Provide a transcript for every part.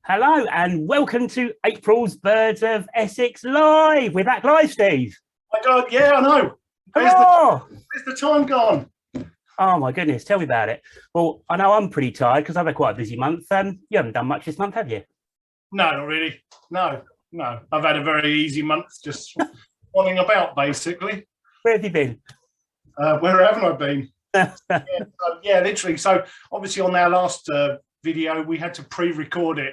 Hello and welcome to April's Birds of Essex Live. We're back live, Steve. My God, yeah, I know. Where's the time gone? Oh my goodness, tell me about it. Well, I know I'm pretty tired because I've had quite a busy month. You haven't done much this month, have you? No, not really. No. I've had a very easy month, just wanting about, basically. Where have you been? Where haven't I been? Yeah, literally. So obviously on our last video, we had to pre-record it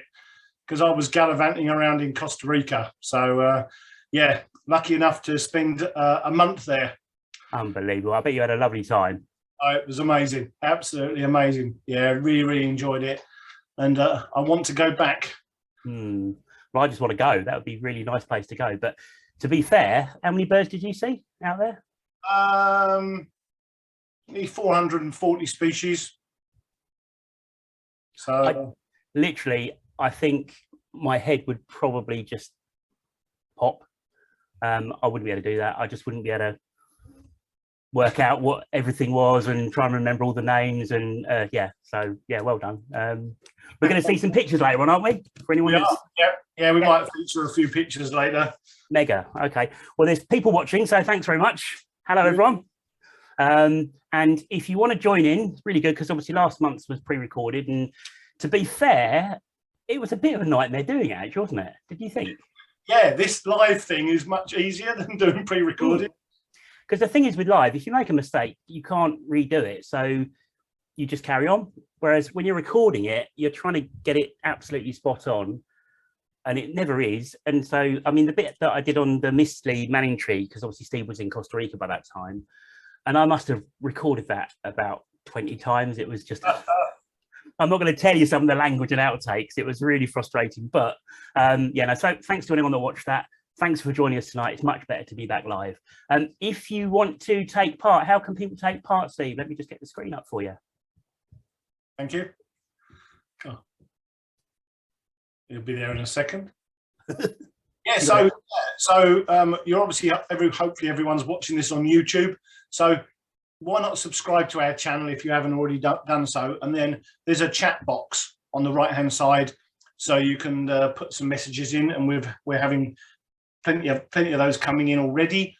because I was gallivanting around in Costa Rica. So yeah, lucky enough to spend a month there. Unbelievable. I bet you had a lovely time. Oh, it was amazing. Absolutely amazing. Yeah, really enjoyed it. And I want to go back. Well, I just want to go. That would be a really nice place to go. But to be fair, how many birds did you see out there? 440 species. So I think my head would probably just pop. I wouldn't be able to do that. I just wouldn't be able to work out what everything was and try and remember all the names. And yeah, so yeah, well done. We're going to see some pictures later on, aren't we? For anyone we might feature a few pictures later. Mega. Okay. Well, there's people watching, so thanks very much. Hello, everyone. And if you want to join in, it's really good because obviously last month's was pre-recorded, and to be fair, it was a bit of a nightmare doing it, actually, wasn't it? Did you think? Yeah, this live thing is much easier than doing pre-recorded. Because the thing is with live, if you make a mistake, you can't redo it. So you just carry on. Whereas when you're recording it, you're trying to get it absolutely spot on, and it never is. And so, I mean, the bit that I did on the Mistley Manning Tree, because obviously Steve was in Costa Rica by that time, and I must have recorded that about 20 times. It was just, I'm not going to tell you some of the language and outtakes. It was really frustrating. But yeah, no, so thanks to anyone that watched that. Thanks for joining us tonight. It's much better to be back live. If you want to take part, how can people take part, Steve? Let me just get the screen up for you. Thank you. Oh. You'll be there in a second. Yeah, so you're obviously hopefully everyone's watching this on YouTube. So why not subscribe to our channel if you haven't already done so? And then there's a chat box on the right hand side, so you can put some messages in, and we're having plenty of those coming in already.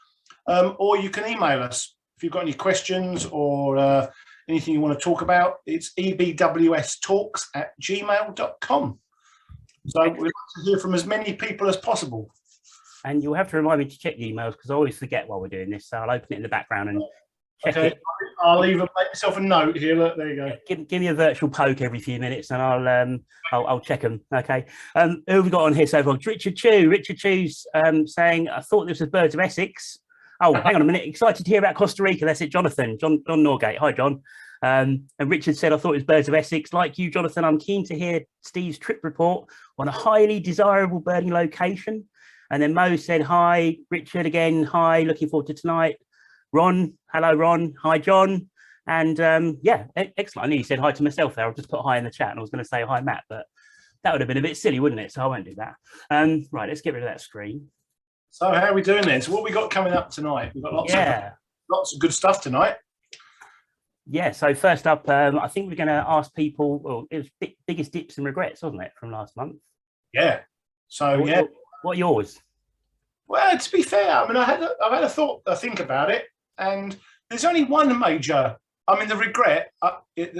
Or you can email us if you've got any questions or anything you want to talk about. It's ebwstalks@gmail.com. So we'd like to hear from as many people as possible. And you'll have to remind me to check the emails because I always forget while we're doing this. So I'll open it in the background and check it. I'll even make myself a note here. Look, there you go. Give me a virtual poke every few minutes, and I'll check them. Okay. Who have we got on here so far? Richard Chew. Richard Chew's saying, "I thought this was Birds of Essex." Oh, hang on a minute. Excited to hear about Costa Rica. That's it, Jonathan. John Norgate. Hi, John. And Richard said, "I thought it was Birds of Essex. Like you, Jonathan, I'm keen to hear Steve's trip report on a highly desirable birding location." And then Mo said, "Hi, Richard again. Hi, looking forward to tonight." Ron, hello, Ron. Hi, John. And yeah, excellent. I nearly said hi to myself there. I'll just put hi in the chat, and I was going to say hi, Matt, but that would have been a bit silly, wouldn't it? So I won't do that. Right, let's get rid of that screen. So how are we doing then? So what we got coming up tonight? We've got lots of good stuff tonight. Yeah, so first up, I think we're going to ask people, well, it was biggest dips and regrets, wasn't it, from last month? Yeah. So what are yours? Well, to be fair, I mean, I've had a think about it, and there's only one major. I mean, the regret,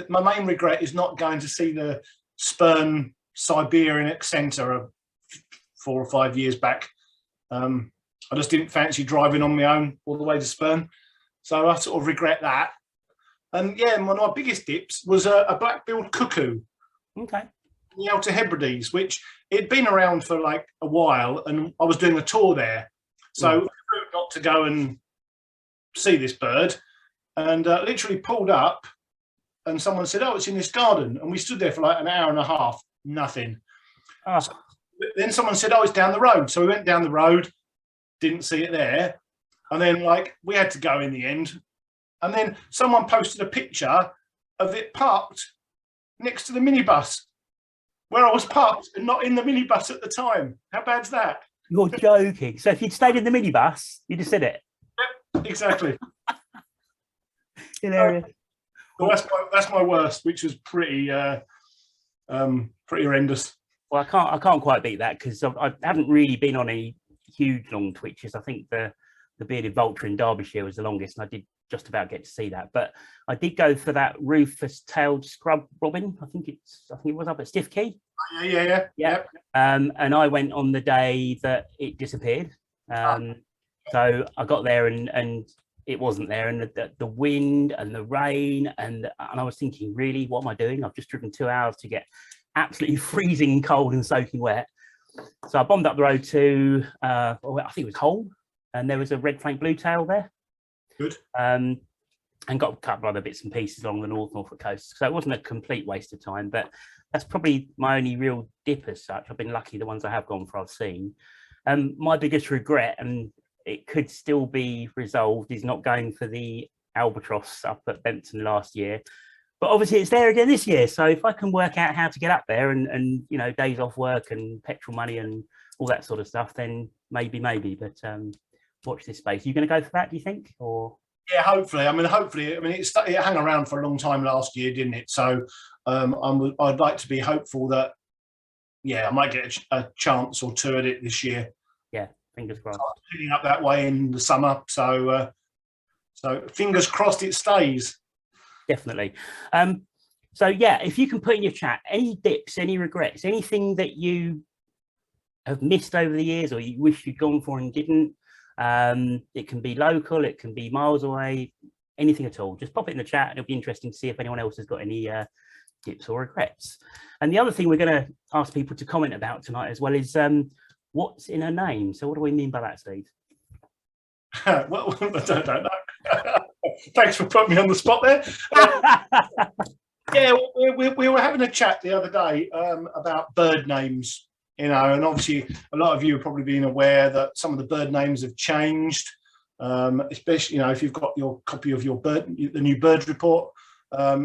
my main regret is not going to see the Spurn Siberian Accenter 4 or 5 years back. I just didn't fancy driving on my own all the way to Spurn, so I sort of regret that. And yeah, one of my biggest dips was a black-billed cuckoo. Okay. The Outer Hebrides, which it'd been around for like a while, and I was doing a tour there, so not to go and see this bird, and literally pulled up, and someone said, "Oh, it's in this garden," and we stood there for like an hour and a half, nothing. So then someone said, "Oh, it's down the road," so we went down the road, didn't see it there, and then like we had to go in the end, and then someone posted a picture of it parked next to the minibus where I was parked and not in the minibus at the time. How bad's that? You're joking. So if you'd stayed in the minibus, you'd have said it. Yep, exactly. Hilarious. Well, that's my worst, which was pretty horrendous. Well, I can't quite beat that because I haven't really been on any huge long twitches. I think the bearded vulture in Derbyshire was the longest, and I did just about get to see that. But I did go for that rufous-tailed scrub robin. I think it was up at Stiff Key. Yeah. And I went on the day that it disappeared. So I got there and it wasn't there, and the wind and the rain and I was thinking, really, what am I doing? I've just driven 2 hours to get absolutely freezing cold and soaking wet. So I bombed up the road to I think it was Hull, and there was a red flank blue tail there. Good. And got a couple of other bits and pieces along the Norfolk coast. So it wasn't a complete waste of time, but that's probably my only real dip as such. I've been lucky the ones I have gone for I've seen. My biggest regret, and it could still be resolved, is not going for the Albatross up at Bempton last year. But obviously it's there again this year. So if I can work out how to get up there and you know, days off work and petrol money and all that sort of stuff, then maybe. But watch this space. Are you going to go for that, do you think? Or yeah, hopefully. I mean, it hung around for a long time last year, didn't it? So I'd like to be hopeful that, yeah, I might get a chance or two at it this year. Yeah, fingers crossed. Heading up that way in the summer, so fingers crossed it stays. Definitely. So yeah, if you can put in your chat any dips, any regrets, anything that you have missed over the years or you wish you'd gone for and didn't. It can be local, it can be miles away, anything at all. Just pop it in the chat and it'll be interesting to see if anyone else has got any tips or regrets. And the other thing we're going to ask people to comment about tonight as well is what's in a name. So what do we mean by that, Steve? Well, I don't know. Thanks for putting me on the spot there. Yeah, we were having a chat the other day about bird names. You know, and obviously a lot of you have probably been aware that some of the bird names have changed, especially, you know, if you've got your copy of the new bird report,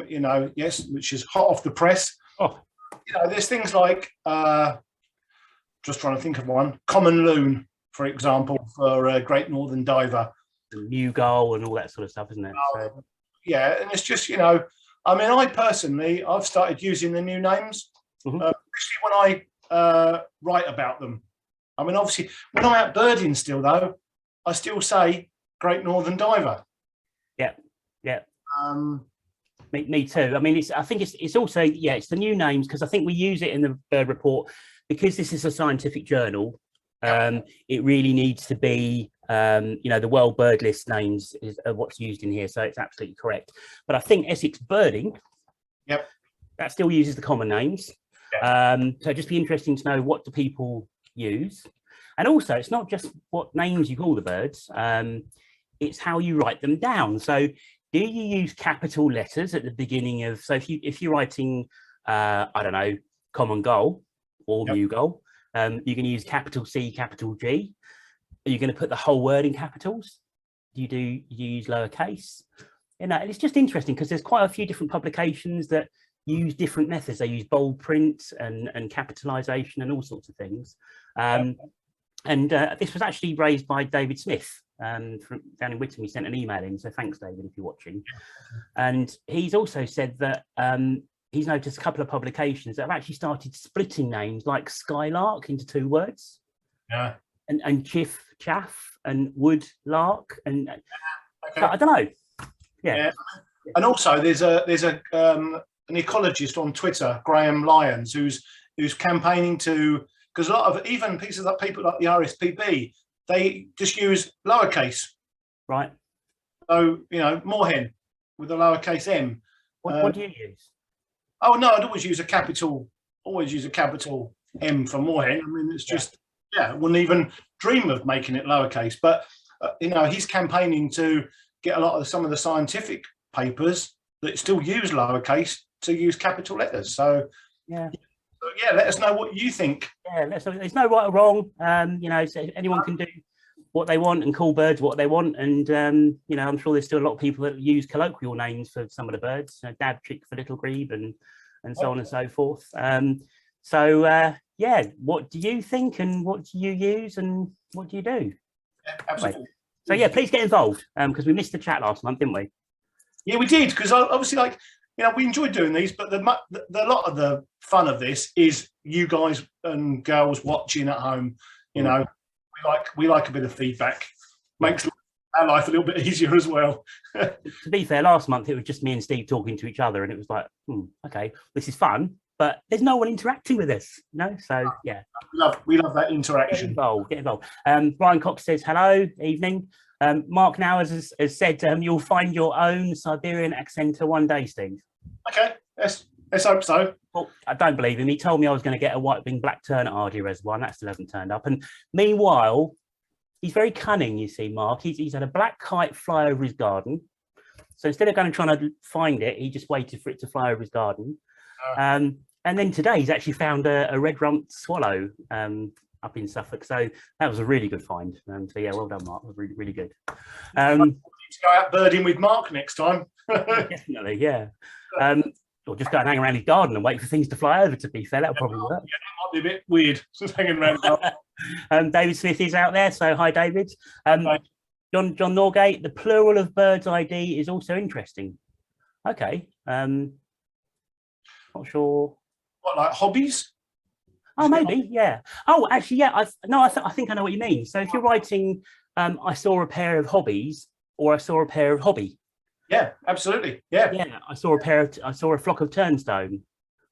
you know, yes, which is hot off the press. Oh. You know, there's things like, just trying to think of one, common loon, for example, for Great Northern Diver. The new goal and all that sort of stuff, isn't it? So. Yeah, and it's just, you know, I mean, I've started using the new names, especially when I write about them. I mean, obviously, when I'm out birding still, though, I still say Great Northern Diver. Yeah. Me too. I mean, I think it's also, yeah, it's the new names, because I think we use it in the bird report because this is a scientific journal. It really needs to be, you know, the World Bird List names is what's used in here, so it's absolutely correct. But I think Essex Birding, that still uses the common names. So just be interesting to know, what do people use? And also, it's not just what names you call the birds, it's how you write them down. So do you use capital letters at the beginning of, so if you're writing I don't know, common gull or new gull, you can use capital C, capital G. Are you going to put the whole word in capitals? You use lowercase? You know, and it's just interesting because there's quite a few different publications that use different methods. They use bold print and capitalization and all sorts of things. This was actually raised by David Smith from down in Witham. He sent an email in, so thanks, David, if you're watching. And he's also said that he's noticed a couple of publications that have actually started splitting names like skylark into 2 words. Yeah. And chaff and woodlark and I don't know. Yeah. And also there's an ecologist on Twitter, Graham Lyons, who's campaigning to, because a lot of even pieces of people like the RSPB, they just use lowercase. Right. So, you know, moorhen with a lowercase m. What do you use? Oh no, I'd always use a capital M for moorhen. I mean, it's just I wouldn't even dream of making it lowercase. But you know, he's campaigning to get a lot of some of the scientific papers that still use lowercase to use capital letters. So let us know what you think. There's no right or wrong. You know, so anyone can do what they want and call birds what they want, and you know, I'm sure there's still a lot of people that use colloquial names for some of the birds, dab chick for little grebe and so on and so forth. What do you think, and what do you use, and what do you do? Absolutely. Anyway, so please get involved, because we missed the chat last month, didn't we? Yeah, we did, because obviously, like, you know, we enjoyed doing these, but the lot of the fun of this is you guys and girls watching at home, you know, we like a bit of feedback. Makes our life a little bit easier as well. To be fair, last month it was just me and Steve talking to each other, and it was like, okay, this is fun, but there's no one interacting with us, So yeah, we love that interaction. Get involved. Brian Cox says hello, evening. Mark now has said you'll find your own Siberian accent one day, Steve. Okay, let's hope so. Well, I don't believe him. He told me I was going to get a white-winged black tern at RG Reservoir, and that still hasn't turned up. And meanwhile, he's very cunning, you see, Mark. He's had a black kite fly over his garden. So instead of going and trying to find it, he just waited for it to fly over his garden. And then today he's actually found a red-rumped swallow up in Suffolk. So that was a really good find. So yeah, well done, Mark. It was really, really good. To go out birding with Mark next time. Definitely, yeah. Or just go and hang around his garden and wait for things to fly over, to be fair. That'll probably work. Yeah, that might be a bit weird, just hanging around. David Smith is out there, so hi, David. John Norgate, the plural of bird's ID is also interesting. Okay. Not sure. What, like hobbies? Oh, maybe, yeah. Oh, actually, yeah. I think I know what you mean. So if you're writing, I saw a pair of hobbies, or I saw a pair of hobby. Yeah, absolutely. Yeah. Yeah, I saw a flock of turnstone,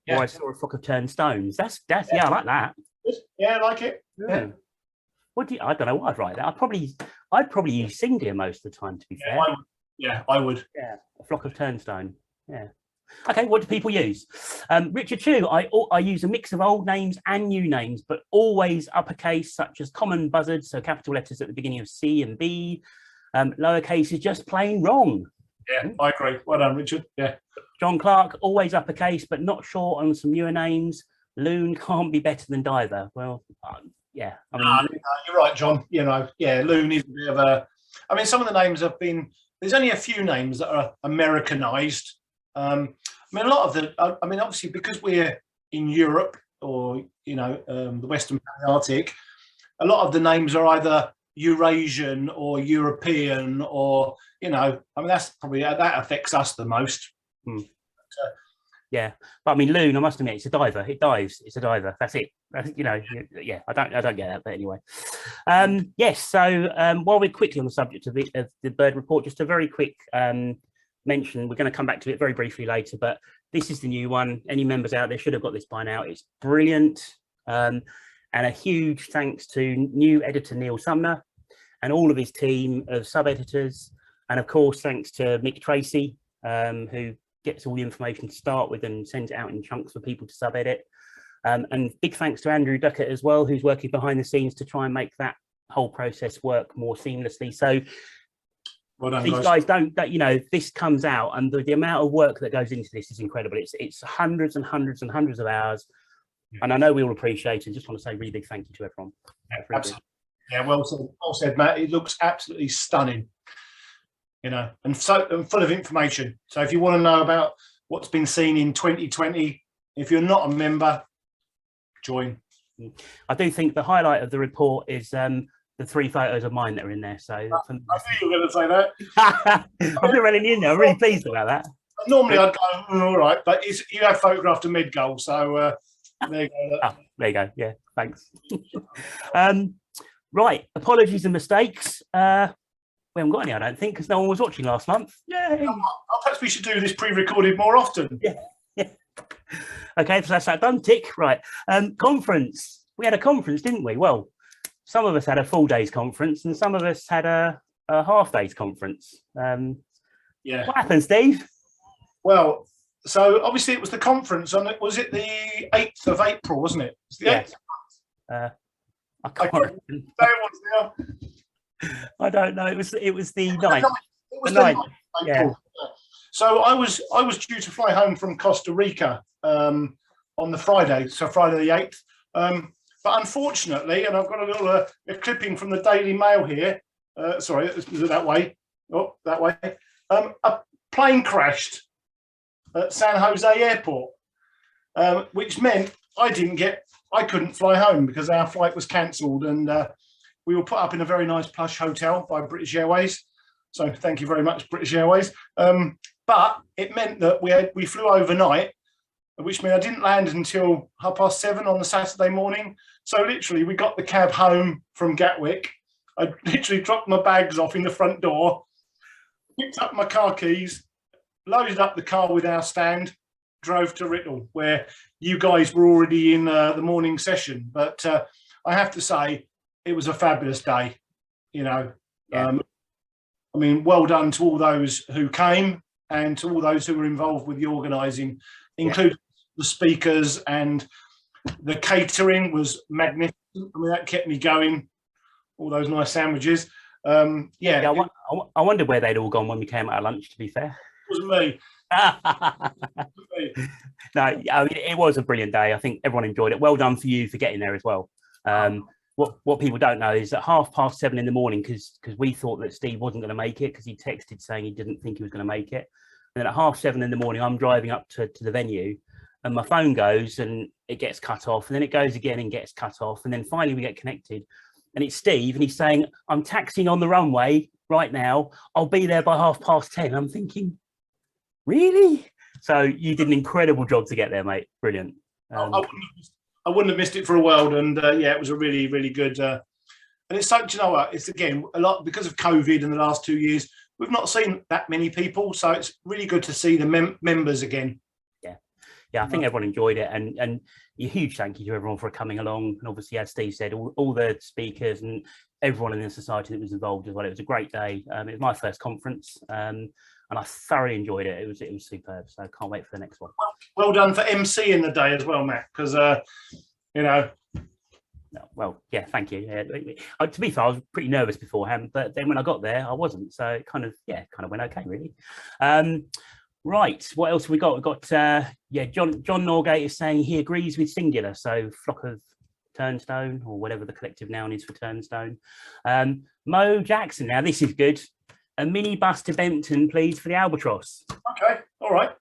or I saw a flock of turnstones. That's yeah, I like that. Yeah, I like it. Yeah. I don't know what I'd write that. I'd probably use sing deer most of the time, to be fair. I would. Yeah, a flock of turnstone. Yeah. Okay, what do people use? Richard Chu, I use a mix of old names and new names, but always uppercase, such as common buzzards, so capital letters at the beginning of C and B. Lowercase is just plain wrong. Yeah, I agree. Well done, Richard. Yeah. John Clark, always uppercase, but not sure on some newer names. Loon can't be better than diver. Well, yeah. I mean, you're right, John. You know, yeah, Loon is a bit of a. I mean, some of the names have been. There's only a few names that are Americanized. I mean, a lot of the. I mean, obviously, because we're in Europe or the Western Arctic, a lot of the names are either Eurasian or European, or I mean, that's probably that affects us the most. Yeah, but I mean, loon, I must admit, it's a diver. It dives. It's a diver. That's it. Yeah, I don't get that, but anyway. Yes. So while we're quickly on the subject of the bird report, just a very quick mention. We're going to come back to it very briefly later, but this is the new one. Any members out there should have got this by now. It's brilliant. And a huge thanks to new editor Neil Sumner and all of his team of sub-editors. And of course, thanks to Mick Tracy, who gets all the information to start with and sends it out in chunks for people to sub-edit. And big thanks to Andrew Duckett as well, who's working behind the scenes to try and make that whole process work more seamlessly. So well done, these guys this comes out, and the amount of work that goes into this is incredible. It's hundreds and hundreds and hundreds of hours. And I know we all appreciate it. Just want to say a really big thank you to everyone. Absolutely. Yeah, well said, Matt. It looks absolutely stunning, and full of information. So if you want to know about what's been seen in 2020, if you're not a member, join. I do think the highlight of the report is the 3 photos of mine that are in there. So I knew you were going to say that. I'm really in there. I'm really pleased about that. Normally I'd go, all right, but you have photographed a mid-goal, so there you go. There you go. Yeah, thanks. Right, apologies and mistakes. We haven't got any, I don't think, because no one was watching last month. Yay! Perhaps we should do this pre-recorded more often. Yeah. Okay, so that's that done. Tick. Right. Conference. We had a conference, didn't we? Well, some of us had a full day's conference, and some of us had a half day's conference. Yeah. What happened, Steve? Well, so obviously it was the conference on it. Was it the 8th of April? Wasn't it? It's the 8th. I can't remember. I don't know. It was the 9th. It was the 9th. Yeah. So I was due to fly home from Costa Rica on the Friday, so Friday the 8th. But unfortunately, and I've got a little a clipping from the Daily Mail here. Sorry, is it that way? Oh, that way. A plane crashed at San Jose Airport, which meant I couldn't fly home because our flight was cancelled, and we were put up in a very nice plush hotel by British Airways. So thank you very much, British Airways. But it meant that we flew overnight, which meant I didn't land until 7:30 on the Saturday morning. So literally, we got the cab home from Gatwick. I literally dropped my bags off in the front door, picked up my car keys, loaded up the car with our stand, drove to Writtle, where you guys were already in the morning session. But I have to say, it was a fabulous day. You know, I mean, well done to all those who came and to all those who were involved with the organising, including the speakers, and the catering was magnificent. I mean, that kept me going. All those nice sandwiches. I wondered where they'd all gone when we came out of lunch, to be fair. It was me. No, I mean, it was a brilliant day. I think everyone enjoyed it. Well done for you for getting there as well. What people don't know is that 7:30 in the morning, because we thought that Steve wasn't going to make it, because he texted saying he didn't think he was going to make it. And then at 7:30 in the morning, I'm driving up to the venue, and my phone goes and it gets cut off, and then it goes again and gets cut off, and then finally we get connected, and it's Steve, and he's saying, "I'm taxiing on the runway right now. I'll be there by 10:30." I'm thinking, really? So you did an incredible job to get there, mate. Brilliant. I wouldn't have missed it for a world, and it was a really, really good. And it's so, you know what? It's again a lot because of COVID in the last 2 years. We've not seen that many people, so it's really good to see the members again. Yeah, I think everyone enjoyed it, and a huge thank you to everyone for coming along. And obviously, as Steve said, all the speakers and everyone in the society that was involved as well. It was a great day. It was my first conference, and I thoroughly enjoyed it. It was superb. So I can't wait for the next one. Well done for MC in the day as well, Matt. Because you know. Well, yeah, thank you. To be fair, I was pretty nervous beforehand, but then when I got there, I wasn't. So it kind of went okay, really. Right, what else have we got? We've got John Norgate is saying he agrees with singular, so flock of turnstone, or whatever the collective noun is for turnstone. Mo Jackson, now this is good. A mini bus to Bempton, please, for the Albatross. Okay, all right.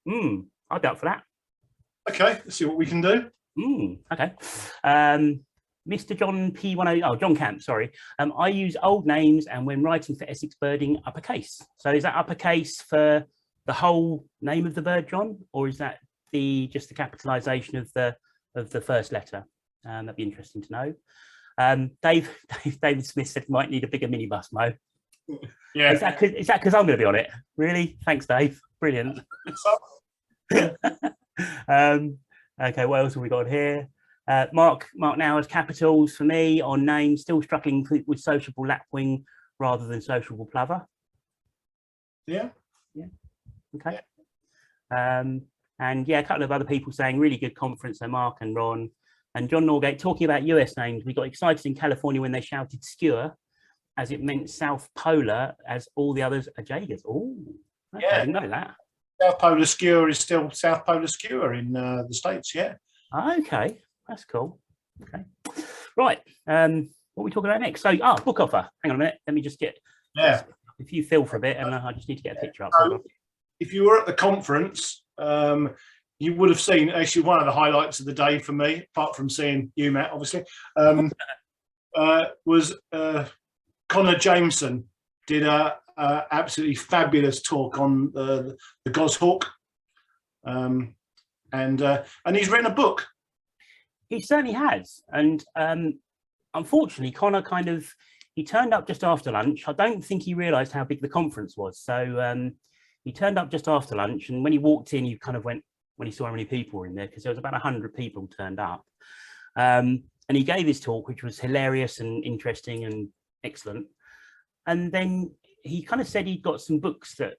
I'll go up for that. Okay, let's see what we can do. Okay. Mr. John P10, John Camp, sorry. I use old names, and when writing for Essex birding, uppercase. So is that uppercase for the whole name of the bird, John, or is that just the capitalisation of the first letter? That'd be interesting to know. David Smith said might need a bigger minibus, Mo. Yeah. Is that because I'm going to be on it? Really? Thanks, Dave. Brilliant. Okay, what else have we got here? Mark now has capitals for me on names, still struggling with sociable lapwing rather than sociable plover. Yeah. Okay. And a couple of other people saying really good conference. So Mark and Ron and John Norgate talking about US names. We got excited in California when they shouted skewer, as it meant South Polar, as all the others are Jaegers. Oh, okay, I didn't know that. South Polar skewer is still South Polar skewer in the States, yeah. Okay, that's cool. Okay, right. What are we talking about next? So, book offer. Hang on a minute. Let me just get. If you feel for a bit, and I just need to get a picture up. So, if you were at the conference, you would have seen actually one of the highlights of the day for me, apart from seeing you, Matt, obviously, was Connor Jameson did a absolutely fabulous talk on the goshawk, and he's written a book. He certainly has, and unfortunately, Connor he turned up just after lunch. I don't think he realised how big the conference was, so he turned up just after lunch, and when he walked in, he kind of went when he saw how many people were in there, because there was about 100 people turned up, and he gave his talk, which was hilarious and interesting and excellent. And then he kind of said he'd got some books that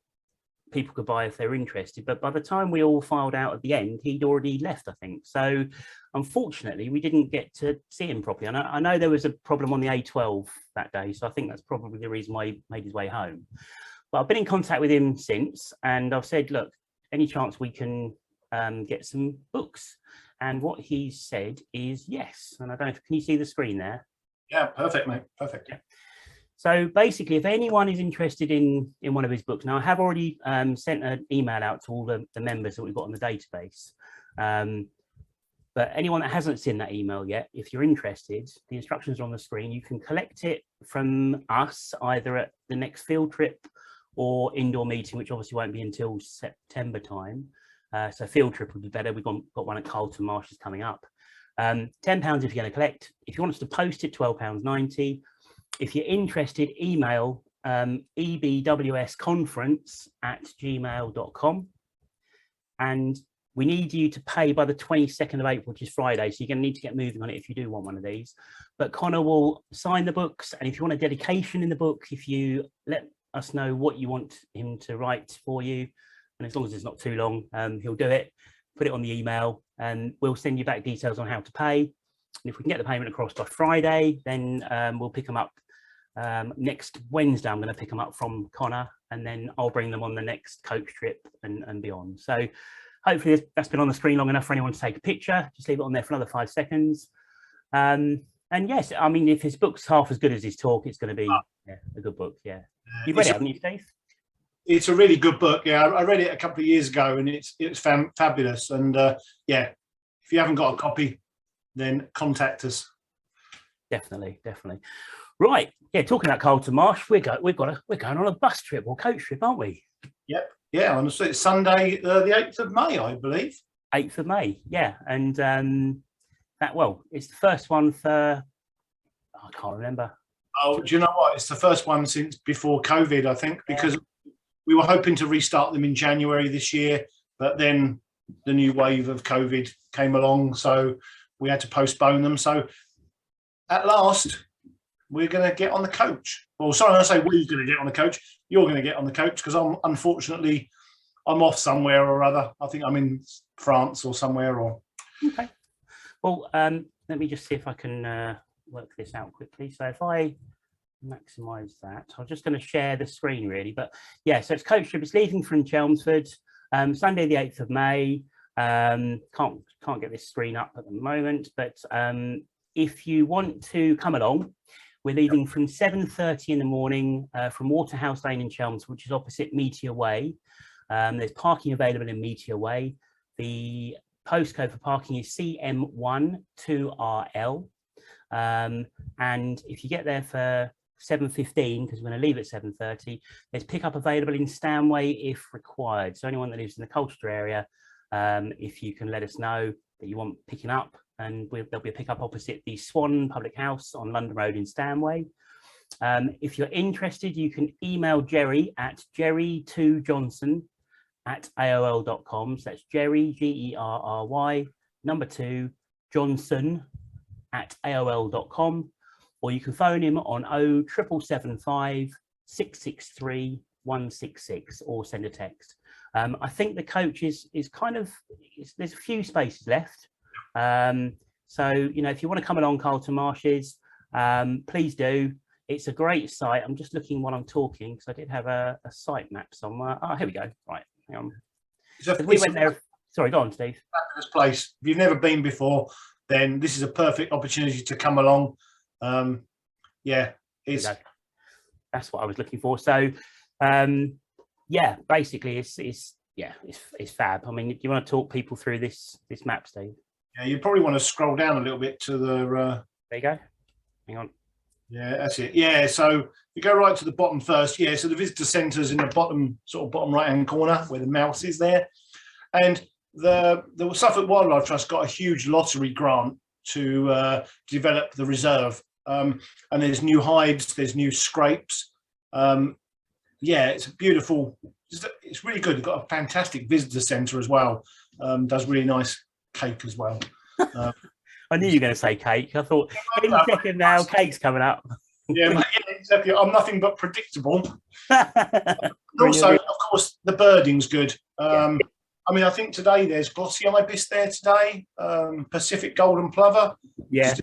people could buy if they were interested, but by the time we all filed out at the end, he'd already left, I think. So unfortunately, we didn't get to see him properly. And I know there was a problem on the A12 that day, so I think that's probably the reason why he made his way home. But I've been in contact with him since, and I've said, look, any chance we can get some books? And what he said is yes. And I don't know, can you see the screen there? Yeah, perfect, mate, perfect. Yeah. So basically, if anyone is interested in one of his books, now I have already sent an email out to all the members that we've got on the database. But anyone that hasn't seen that email yet, if you're interested, the instructions are on the screen. You can collect it from us either at the next field trip or indoor meeting, which obviously won't be until September time. So field trip would be better. We've got one at Carlton Marshes coming up. £10 if you're going to collect. If you want us to post it, £12.90. If you're interested, email ebwsconference@gmail.com. And we need you to pay by the 22nd of April, which is Friday. So you're going to need to get moving on it if you do want one of these. But Connor will sign the books. And if you want a dedication in the book, if you let us know what you want him to write for you, and as long as it's not too long, he'll do it. Put it on the email and we'll send you back details on how to pay. And if we can get the payment across by Friday, then we'll pick them up next Wednesday. I'm going to pick them up from Connor, and then I'll bring them on the next coach trip and beyond. So hopefully that's been on the screen long enough for anyone to take a picture. Just leave it on there for another 5 seconds. And yes, I mean, if his book's half as good as his talk, it's going to be a good book. Yeah. You've read it, haven't you, Steve? It's a really good book. Yeah, I read it a couple of years ago, and it's fabulous. And yeah, if you haven't got a copy, then contact us. Definitely. Right. Yeah. Talking about Carlton Marsh, we're going on a bus trip or coach trip, aren't we? Yep. Yeah. Honestly, it's Sunday, the 8th of May, I believe. 8th of May. Yeah. And it's the first one for. I can't remember. Oh, do you know what? It's the first one since before COVID, I think, because we were hoping to restart them in January this year, but then the new wave of COVID came along, so we had to postpone them. So at last, we're going to get on the coach. Well, sorry, I say we're going to get on the coach. You're going to get on the coach because I'm off somewhere or other. I think I'm in France or somewhere. Or okay. Well, let me just see if I can work this out quickly. So if I maximize that, I'm just going to share the screen really. But yeah, so it's coach trip. It's leaving from Chelmsford, Sunday the 8th of May. Can't get this screen up at the moment, but if you want to come along, we're leaving from 7:30 in the morning from Waterhouse Lane in Chelmsford, which is opposite Meteor Way. There's parking available in Meteor Way. The postcode for parking is CM1 2RL. And if you get there for 7:15, because we're going to leave at 7:30, there's pickup available in Stanway if required. So anyone that lives in the Colchester area, if you can let us know that you want picking up, and there'll be a pickup opposite the Swan Public House on London Road in Stanway. If you're interested, you can email Jerry at jerry2johnson@aol.com. So that's Jerry, Gerry, 2 Johnson@aol.com, or you can phone him on 07775 663 166 or send a text. I think the coach is kind of, there's a few spaces left. So, you know, if you want to come along Carlton Marshes, please do. It's a great site. I'm just looking while I'm talking because I did have a site map somewhere. Oh, here we go. Right, hang on. So we went there. Sorry, go on, Steve. Fabulous place. If you've never been before, then this is a perfect opportunity to come along. Yeah, that's what I was looking for. So, yeah, basically, it's fab. I mean, do you want to talk people through this map, Steve? Yeah, you probably want to scroll down a little bit to the. There you go. Hang on. Yeah, that's it. Yeah, so you go right to the bottom first. Yeah, so the visitor centre's in the bottom right-hand corner where the mouse is there, and the Suffolk Wildlife Trust got a huge lottery grant to develop the reserve, and there's new hides, there's new scrapes. Yeah, it's beautiful. It's really good. They've got a fantastic visitor centre as well. Does really nice cake as well. I knew you were going to say cake. I thought any second now, cake's coming up. Yeah, exactly. I'm nothing but predictable. Also, of course, the birding's good. I mean, I think today there's glossy ibis there today, Pacific golden plover. Yeah.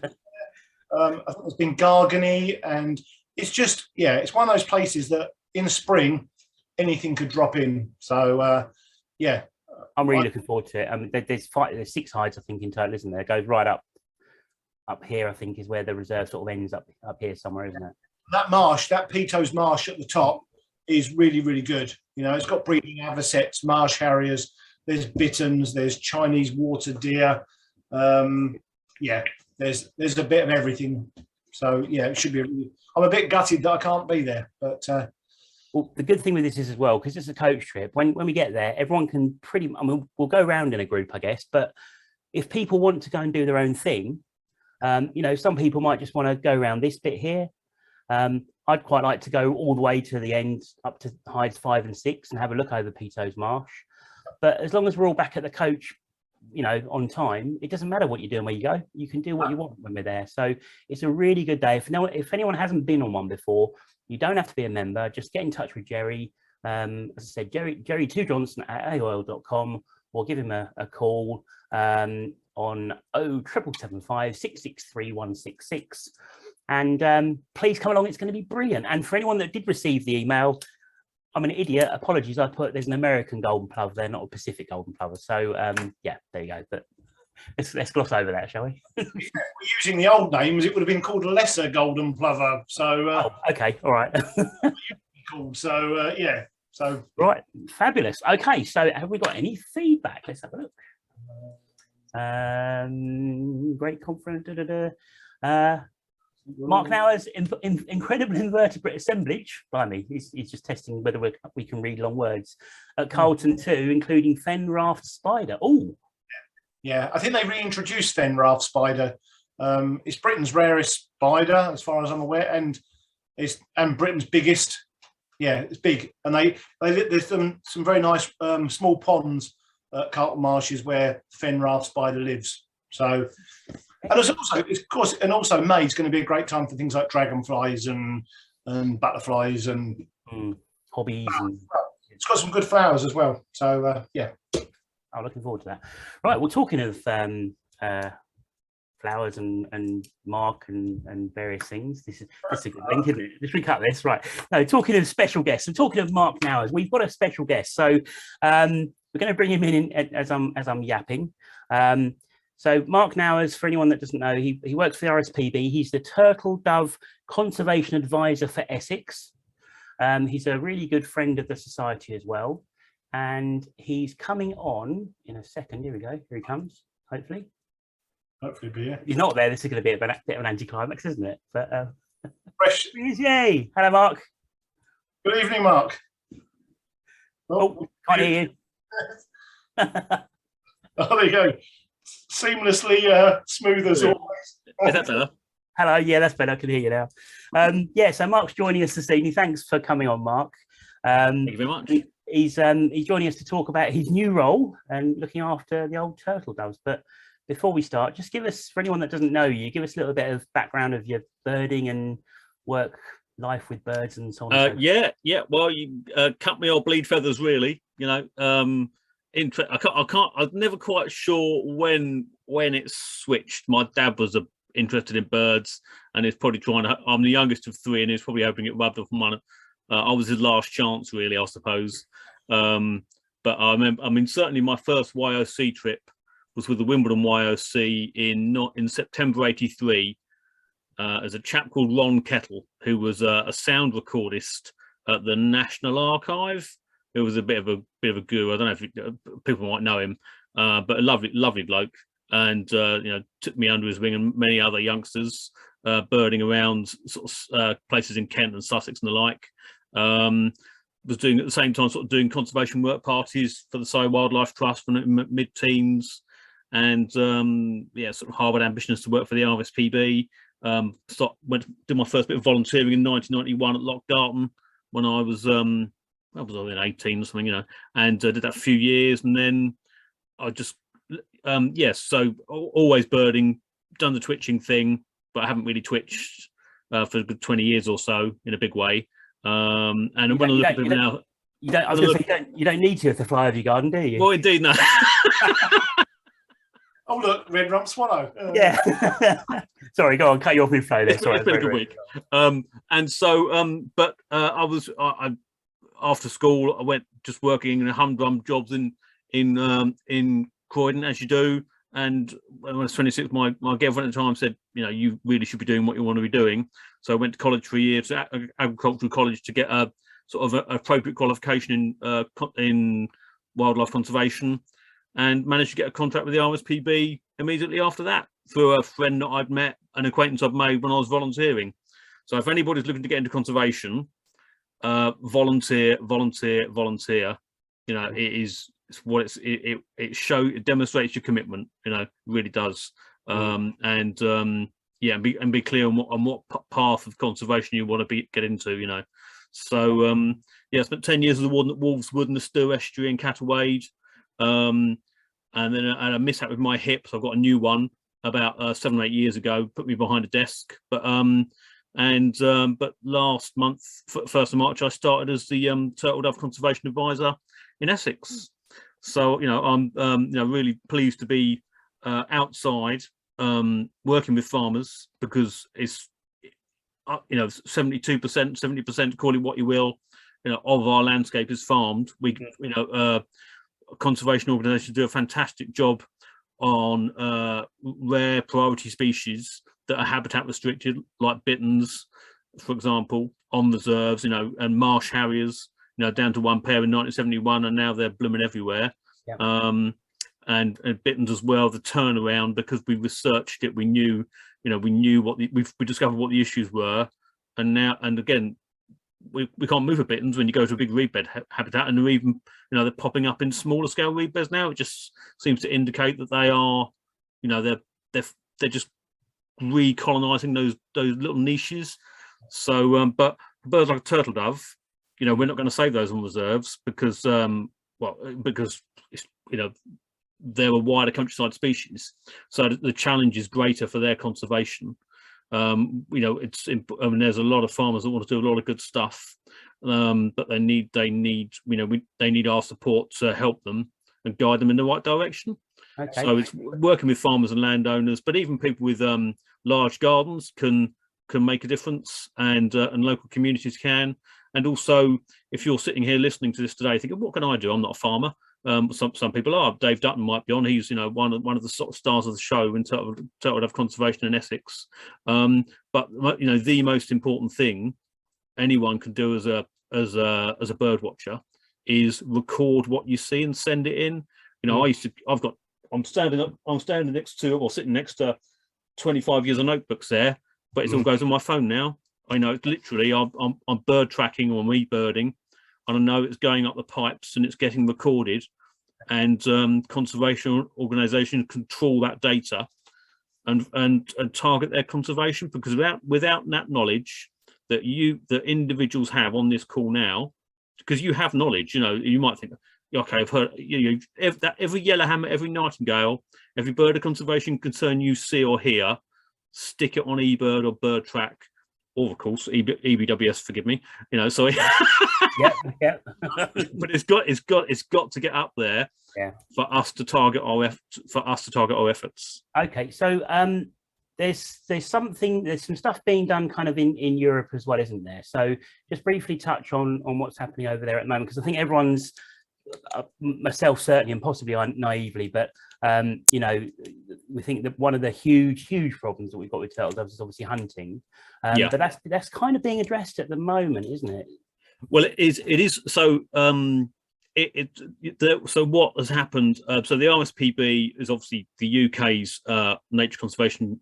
I think there's been gargany, and it's just, yeah, it's one of those places that in spring anything could drop in. So, yeah. I'm really looking forward to it. I mean, there's 6 hides, I think, in total, isn't there? It goes right up here, I think, is where the reserve sort of ends up here somewhere, isn't it? That marsh, that Peto's marsh at the top is really, really good. You know, it's got breeding avocets, marsh harriers, there's bitterns, there's Chinese water deer. Yeah, there's a bit of everything. So, yeah, it should be. I'm a bit gutted that I can't be there, but Well, the good thing with this is as well, because it's a coach trip, when we get there, everyone can I mean, we'll go around in a group, I guess, but if people want to go and do their own thing, you know, some people might just want to go around this bit here. I'd quite like to go all the way to the end, up to hides 5 and 6 and have a look over Pito's Marsh. But as long as we're all back at the coach, you know, on time, it doesn't matter what you're doing where you go. You can do what you want when we're there. So it's a really good day. If anyone hasn't been on one before, you don't have to be a member. Just get in touch with Jerry. As I said, Jerry2Johnson at AOL.com, or give him a call on 07775 663 166. And please come along. It's going to be brilliant. And for anyone that did receive the email, I'm an idiot. Apologies. I put there's an American golden plover there, not a Pacific golden plover. So yeah, there you go. But let's gloss over that, shall we? If we're using the old names, it would have been called Lesser Golden Plover. So oh, okay, all right. Cool. So yeah. So right, fabulous. Okay, so have we got any feedback? Let's have a look. Great conference. Mark Nauer's incredible invertebrate assemblage. Blimey, he's just testing whether we can read long words. At Carlton 2, including fen raft spider. Oh, yeah, I think they reintroduced fen raft spider. It's Britain's rarest spider, as far as I'm aware, and Britain's biggest. Yeah, it's big, and there's some very nice small ponds at Carlton Marshes where fen raft spider lives. So, and also, of course, and also May's going to be a great time for things like dragonflies and butterflies and hobbies. And it's got some good flowers as well. So yeah, I'm looking forward to that. Right, well, talking of flowers and Mark and various things. This is a good link, isn't it? Let's recut this, right? No, talking of special guests, and talking of Mark Nauers, we've got a special guest. So we're going to bring him in as I'm yapping. So Mark Nauers, for anyone that doesn't know, he works for the RSPB. He's the Turtle Dove Conservation Advisor for Essex. He's a really good friend of the Society as well. And he's coming on in a second. Here we go. Here he comes, hopefully. Hopefully be here. He's not there. This is going to be a bit of an anticlimax, isn't it? But fresh. Yay! Hello, Mark. Good evening, Mark. Oh, can't hear you. Oh, there you go. Seamlessly smooth as always. Is that better? Hello. Yeah, that's better. I can hear you now. Yeah. So Mark's joining us this evening. Thanks for coming on, Mark. Thank you very much. He's joining us to talk about his new role and looking after the old turtle doves. But before we start, just give us, for anyone that doesn't know you, give us a little bit of background of your birding and work life with birds and so on. Yeah. Well, you cut me or bleed feathers, really. You know, I'm never quite sure when it switched. My dad was interested in birds, and he's probably I'm the youngest of 3, and he's probably hoping it rubbed off one. I was his last chance, really, I suppose. But I remember, I mean, certainly my first YOC trip was with the Wimbledon YOC in September '83 as a chap called Ron Kettle, who was a sound recordist at the National Archive. It was a bit of a guru. I don't know if people might know him, but a lovely bloke, and you know, took me under his wing and many other youngsters birding around sort of places in Kent and Sussex and the like. Was doing at the same time sort of doing conservation work parties for the Surrey Wildlife Trust from mid-teens, and yeah, sort of harboured ambitions to work for the RSPB. Did my first bit of volunteering in 1991 at Loch Darton when I was in 18 or something, you know, and did that a few years, and then I just yes, so always birding, done the twitching thing, but I haven't really twitched for a good 20 years or so in a big way. And when I look at it now, you don't need to fly over your garden, do you? Well, indeed, no. Oh, look, red rump swallow. Yeah. Sorry, go on, cut you off mid-flow there. Sorry, it's been a good week. And so, but I after school, I went just working in humdrum jobs in Croydon, as you do. And when I was 26, my girlfriend at the time said, you know, you really should be doing what you want to be doing. So I went to college for a year, to agricultural college, to get a sort of a appropriate qualification in wildlife conservation, and managed to get a contract with the RSPB immediately after that through a friend that I'd met, an acquaintance I'd made when I was volunteering. So if anybody's looking to get into conservation, volunteer. You know, it demonstrates your commitment. You know, really does. Yeah, and be clear on what path of conservation you want to get into. You know, so yeah, I spent 10 years as a warden at Wolves Wood and the Stour Estuary and Cattlewade, and then I had a mishap with my hip, so I've got a new one about 7 or 8 years ago. Put me behind a desk, but last month, 1st of March, I started as the Turtle Dove Conservation Advisor in Essex. So you know, I'm you know, really pleased to be outside working with farmers, because it's you know, 72%, 70%, call it what you will, you know, of our landscape is farmed. We, you know, conservation organisations do a fantastic job on rare priority species that are habitat restricted, like bitterns, for example, on reserves, you know, and marsh harriers, you know, down to one pair in 1971, and now they're blooming everywhere. And bitterns as well. The turnaround, because we researched it, we knew, you know, we discovered what the issues were, and now, and again, we can't move a bitterns when you go to a big reed bed habitat, and they're even, you know, they're popping up in smaller scale reed beds now. It just seems to indicate that they are, you know, they're just recolonizing those little niches. So but birds like a turtle dove, you know, we're not going to save those on reserves, because because it's, you know, they're a wider countryside species, so the challenge is greater for their conservation. You know, I mean, there's a lot of farmers that want to do a lot of good stuff, but they need you know, they need our support to help them and guide them in the right direction. So it's working with farmers and landowners, but even people with large gardens can make a difference, and local communities can. And also, if you're sitting here listening to this today thinking, what can I do? I'm not a farmer. Some people are. Dave Dutton might be on. He's, you know, one of the sort of stars of the show in Turtle Dove Conservation in Essex. But you know, the most important thing anyone can do as a bird watcher is record what you see and send it in. You know, I'm standing next to, or sitting next to 25 years of notebooks there, but it all goes on my phone now. I know it's literally, I'm bird tracking or birding, and I know it's going up the pipes and it's getting recorded, and conservation organisations control that data and target their conservation, because without that knowledge that individuals have on this call now, because you have knowledge, you know, you might think, okay, I've heard, you know, every yellowhammer, every nightingale, every bird of conservation concern you see or hear, stick it on eBird or Bird Track, or of course EBWS, forgive me, you know, sorry. Yeah. But it's got to get up there, for us to target our efforts. Okay, so there's some stuff being done kind of in Europe as well, isn't there? So just briefly touch on what's happening over there at the moment, because I think everyone's, myself certainly, and possibly naively, but you know, we think that one of the huge problems that we've got with turtle doves is obviously hunting, but that's kind of being addressed at the moment, isn't it? Well, it is. So so what has happened, so the RSPB is obviously the UK's nature conservation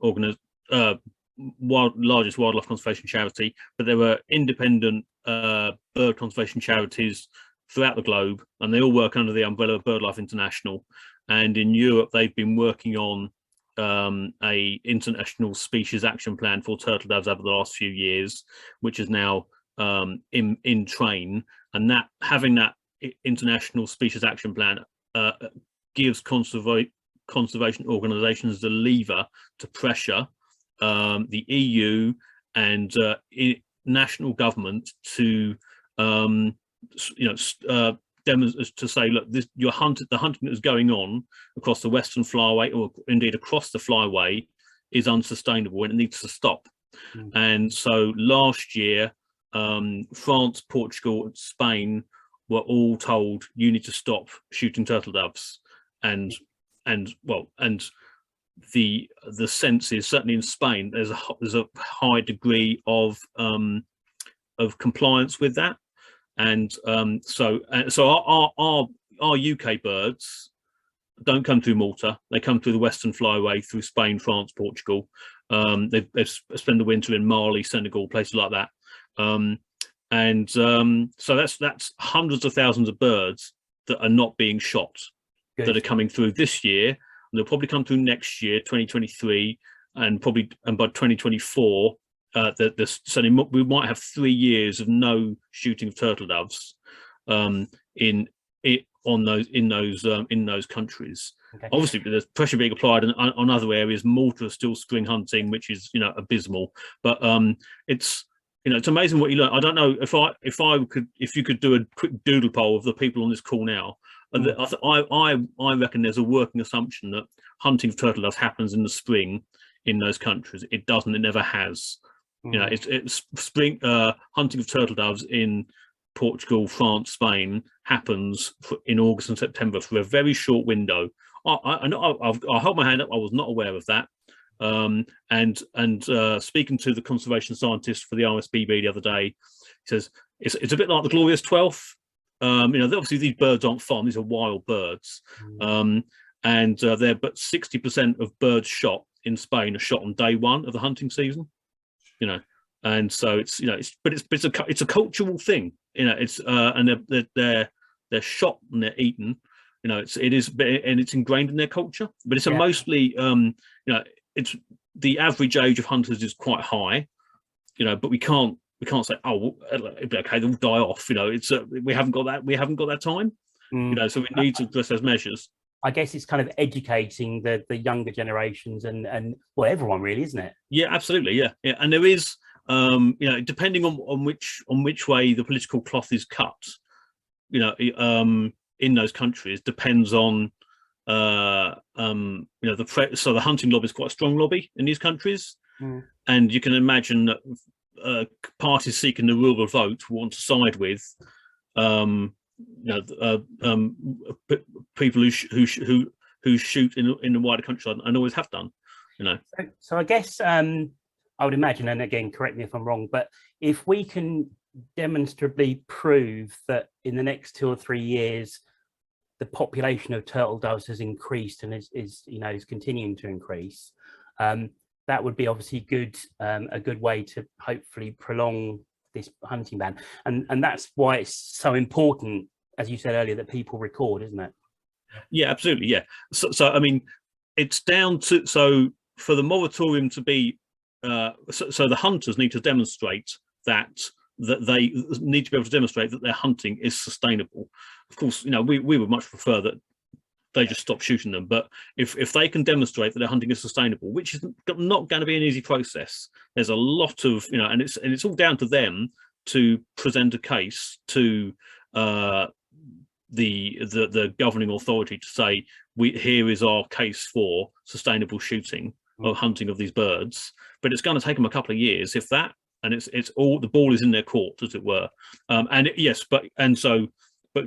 largest wildlife conservation charity, but there were independent bird conservation charities throughout the globe, and they all work under the umbrella of BirdLife International. And in Europe, they've been working on a international species action plan for turtle doves over the last few years, which is now in train. And that having that international species action plan gives conservation organisations the lever to pressure the EU and national government to to say, look, the hunting that is going on across the Western Flyway, or indeed across the Flyway, is unsustainable and it needs to stop. And so last year, France, Portugal, and Spain were all told, you need to stop shooting turtle doves. And the sense is, certainly in Spain, there's a high degree of compliance with that. And so our UK birds don't come through Malta; they come through the Western Flyway, through Spain, France, Portugal. They spend the winter in Mali, Senegal, places like that. And so that's hundreds of thousands of birds that are not being shot. Good. That are coming through this year, and they'll probably come through next year, 2023, and by 2024, certainly we might have 3 years of no shooting of turtle doves in those countries. Okay. Obviously, there's pressure being applied on other areas. Malta is still spring hunting, which is abysmal. But it's it's amazing what you learn. I don't know if you could do a quick doodle poll of the people on this call now. I reckon there's a working assumption that hunting of turtle doves happens in the spring in those countries. It doesn't. It never has. It's spring hunting of turtle doves in Portugal, France, Spain happens in August and September for a very short window. I'll hold my hand up. I was not aware of that. And speaking to the conservation scientist for the RSPB the other day, he says it's a bit like the Glorious 12th. Obviously these birds aren't farmed; these are wild birds, and they're but 60% of birds shot in Spain are shot on day one of the hunting season. And so it's a cultural thing. And they're shot and they're eaten. It's ingrained in their culture. But it's mostly it's the average age of hunters is quite high. But we can't say, oh, okay, they'll die off. We haven't got that time. So we need to address those measures. I guess it's kind of educating the younger generations and everyone really, isn't it? Yeah, absolutely. Yeah. And there is, depending on which way the political cloth is cut, in those countries depends on, so the hunting lobby is quite a strong lobby in these countries, and you can imagine that parties seeking the rural vote want to side with, people who shoot in the wider countryside and always have done. So I guess I would imagine, and again, correct me if I'm wrong, but if we can demonstrably prove that in the next 2 or 3 years the population of turtle doves has increased and is continuing to increase, that would be obviously a good way to hopefully prolong this hunting ban, and that's why it's so important, as you said earlier, that people record, isn't it? Yeah, absolutely. Yeah. So I mean, it's down to, so for the moratorium to be, so the hunters need to demonstrate that they need to be able to demonstrate that their hunting is sustainable. Of course, we would much prefer that they just stop shooting them. But if they can demonstrate that their hunting is sustainable, which is not going to be an easy process, there's a lot of, and it's all down to them to present a case to the governing authority to say, here is our case for sustainable shooting or hunting of these birds. But it's going to take them a couple of years, if that, and it's all, the ball is in their court, as it were. But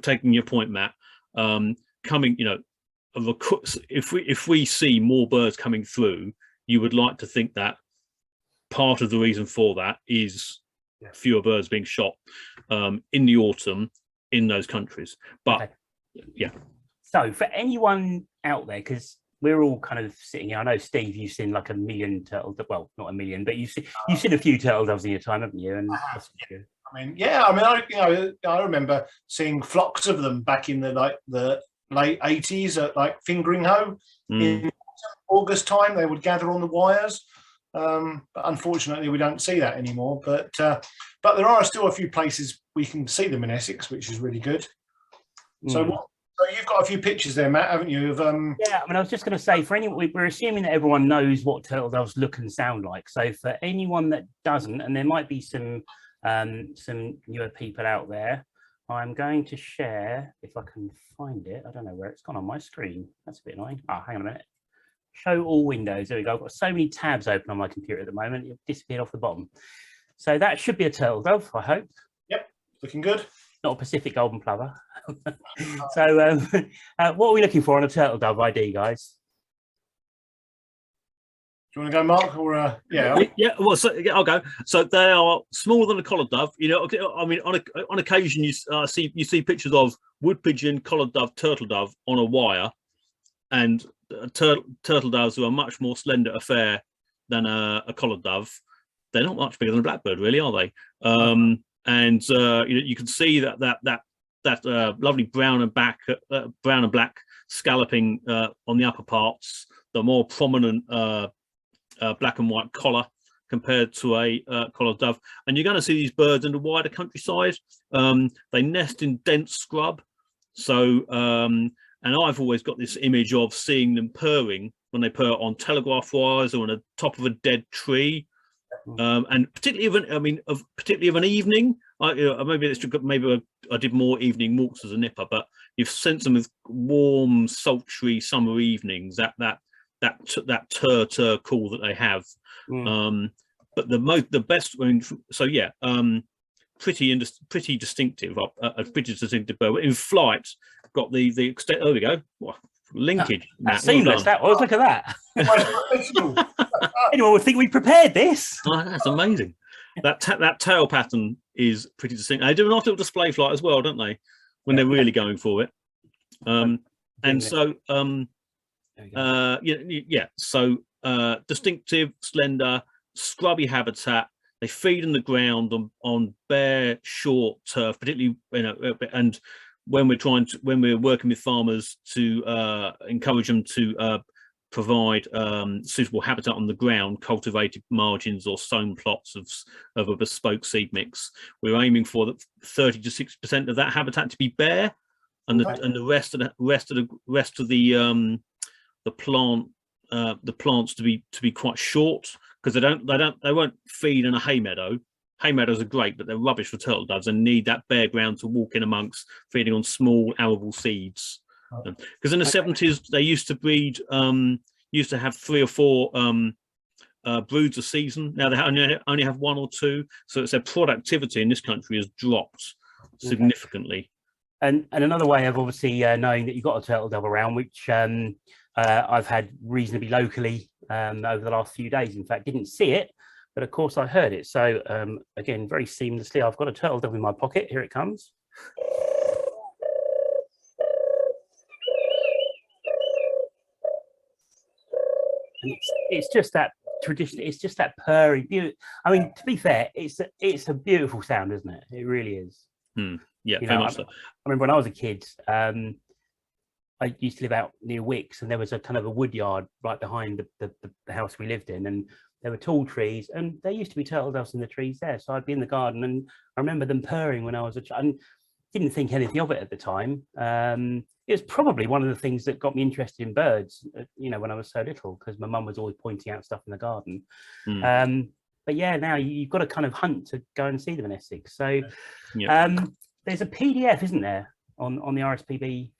taking your point, Matt, coming, if we see more birds coming through, you would like to think that part of the reason for that is fewer birds being shot in the autumn in those countries. But so for anyone out there, because we're all kind of sitting here, I know, Steve, you've seen like a million turtle, well, not a million, but you've seen a few turtle doves in your time, haven't you? And that's good. I remember seeing flocks of them back in the late 80s at like Fingering Hoe. In August time, they would gather on the wires. But unfortunately, we don't see that anymore. But there are still a few places we can see them in Essex, which is really good. So you've got a few pictures there, Matt, haven't you? Of Yeah, I was just going to say, for anyone, we're assuming that everyone knows what turtle doves look and sound like. So for anyone that doesn't, and there might be some newer people out there, I'm going to share, if I can find it. I don't know where it's gone on my screen. That's a bit annoying. Hang on a minute. Show all windows. There we go. I've got so many tabs open on my computer at the moment. It disappeared off the bottom. So that should be a turtle dove, I hope. Yep, looking good. Not a Pacific golden plover. So what are we looking for on a turtle dove ID, guys? Do you want to go, Mark? Or yeah. Well, I'll go. So they are smaller than a collared dove. I mean, on occasion you see pictures of wood pigeon, collared dove, turtle dove on a wire, and turtle doves are a much more slender affair than a collared dove. They're not much bigger than a blackbird, really, are they? and you can see that lovely brown and black scalloping on the upper parts, the more prominent black and white collar compared to a collared dove. And you're going to see these birds in the wider countryside. They nest in dense scrub. So, and I've always got this image of seeing them purring when they purr on telegraph wires or on the top of a dead tree. And particularly, particularly of an evening. Maybe I did more evening walks as a nipper, but you've sensed them with warm, sultry summer evenings. That tur call that they have. But the best. Pretty distinctive. A pretty distinctive bird. In flight, got the extent. There we go. Well, linkage. That's seamless. That was. Look at that. Anyone would think we prepared this. Oh, that's amazing. That tail pattern is pretty distinct. They do an optical display flight as well, don't they? When they're really going for it. So distinctive, slender, scrubby habitat. They feed in the ground on bare, short turf, particularly, and when we're working with farmers to encourage them to provide suitable habitat on the ground, cultivated margins or sown plots of a bespoke seed mix, we're aiming for 30 to 60% of that habitat to be bare, and the rest of the plants to be quite short, because they won't feed in a hay meadow. Hay meadows are great, but they're rubbish for turtle doves and need that bare ground to walk in amongst, feeding on small arable seeds. Because in the 70s they used to breed, used to have 3 or 4 broods a season. Now they only have 1 or 2, so it's their productivity in this country has dropped significantly. And another way of obviously knowing that you've got a turtle dove around, which I've had reasonably locally over the last few days. In fact, didn't see it, but of course I heard it. So again, very seamlessly, I've got a turtle dove in my pocket. Here it comes. And it's just that tradition. It's just that purring. I mean, to be fair, it's a beautiful sound, isn't it? It really is. Yeah, very much so. I remember when I was a kid, I used to live out near Wicks, and there was a kind of a wood yard right behind the house we lived in, and there were tall trees, and there used to be turtle doves in the trees there. So I'd be in the garden, and I remember them purring when I was a child. And didn't think anything of it at the time. It was probably one of the things that got me interested in birds, when I was so little, because my mum was always pointing out stuff in the garden. But yeah, now you've got to kind of hunt to go and see them in Essex. So there's a PDF, isn't there, on the RSPB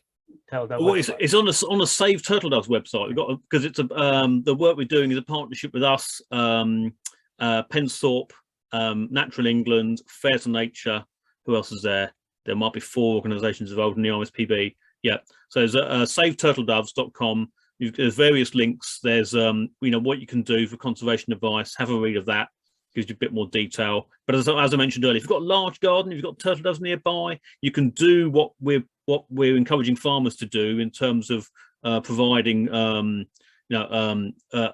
turtle dove? Well, it's on the Save Turtle Doves website. We've got, because it's the work we're doing is a partnership with us, Pensthorpe, Natural England, Fair to Nature. Who else is there? There might be 4 organisations involved in the RSPB. Yeah, so there's saveturtledoves.com. There's various links. There's what you can do for conservation advice. Have a read of that. Gives you a bit more detail. But as I mentioned earlier, if you've got a large garden, if you've got turtle doves nearby, you can do what we're encouraging farmers to do in terms of providing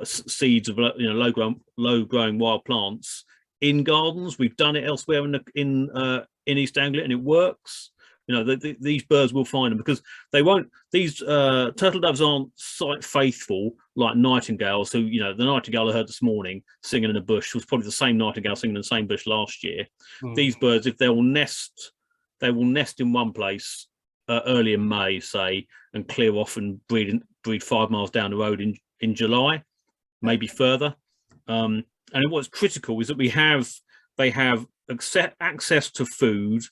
seeds of low growing wild plants in gardens. We've done it elsewhere in East Anglia, and it works. These birds will find them, because they won't. These turtle doves aren't site faithful like nightingales. Who, the nightingale I heard this morning singing in a bush was probably the same nightingale singing in the same bush last year. These birds, if they will nest in one place early in May, say, and clear off and breed 5 miles down the road in July, maybe further. And what's critical is that they have access to food,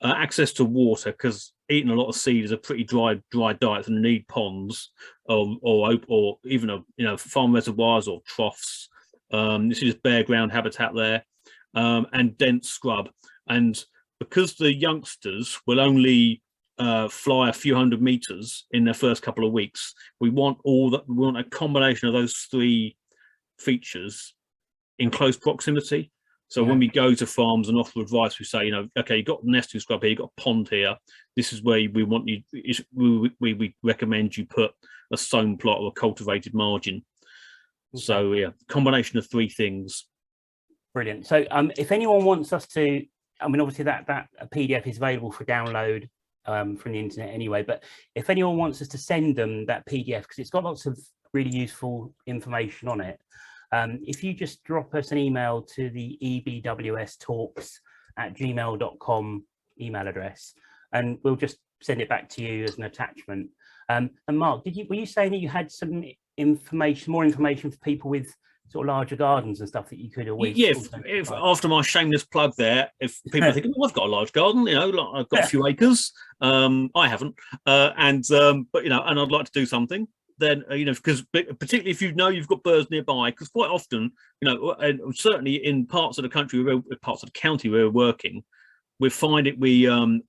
access to water, because eating a lot of seed is a pretty dry diet, and need ponds or even farm reservoirs or troughs. This is bare ground habitat there, and dense scrub. And because the youngsters will only fly a few hundred meters in their first couple of weeks, we want a combination of those 3 features in close proximity. So when we go to farms and offer advice, we say, okay, you've got nesting scrub here, you've got a pond here. This is where we want you. We recommend you put a sown plot or a cultivated margin. Okay. So combination of 3 things. Brilliant. So if anyone wants us to I mean, obviously that a PDF is available for download from the internet anyway. But if anyone wants us to send them that PDF, because it's got lots of really useful information on it, if you just drop us an email to the ebwstalks@gmail.com email address, and we'll just send it back to you as an attachment. And Mark, were you saying that you had some more information for people with sort of larger gardens and stuff that you could always? Yeah, if after my shameless plug there, if people think, oh, I've got a large garden, you know, like I've got a few acres, I haven't, but you know, and I'd like to do something, then you know, because particularly if you know you've got birds nearby, because quite often, you know, and certainly in parts of the country, parts of the county where we're working, we find it,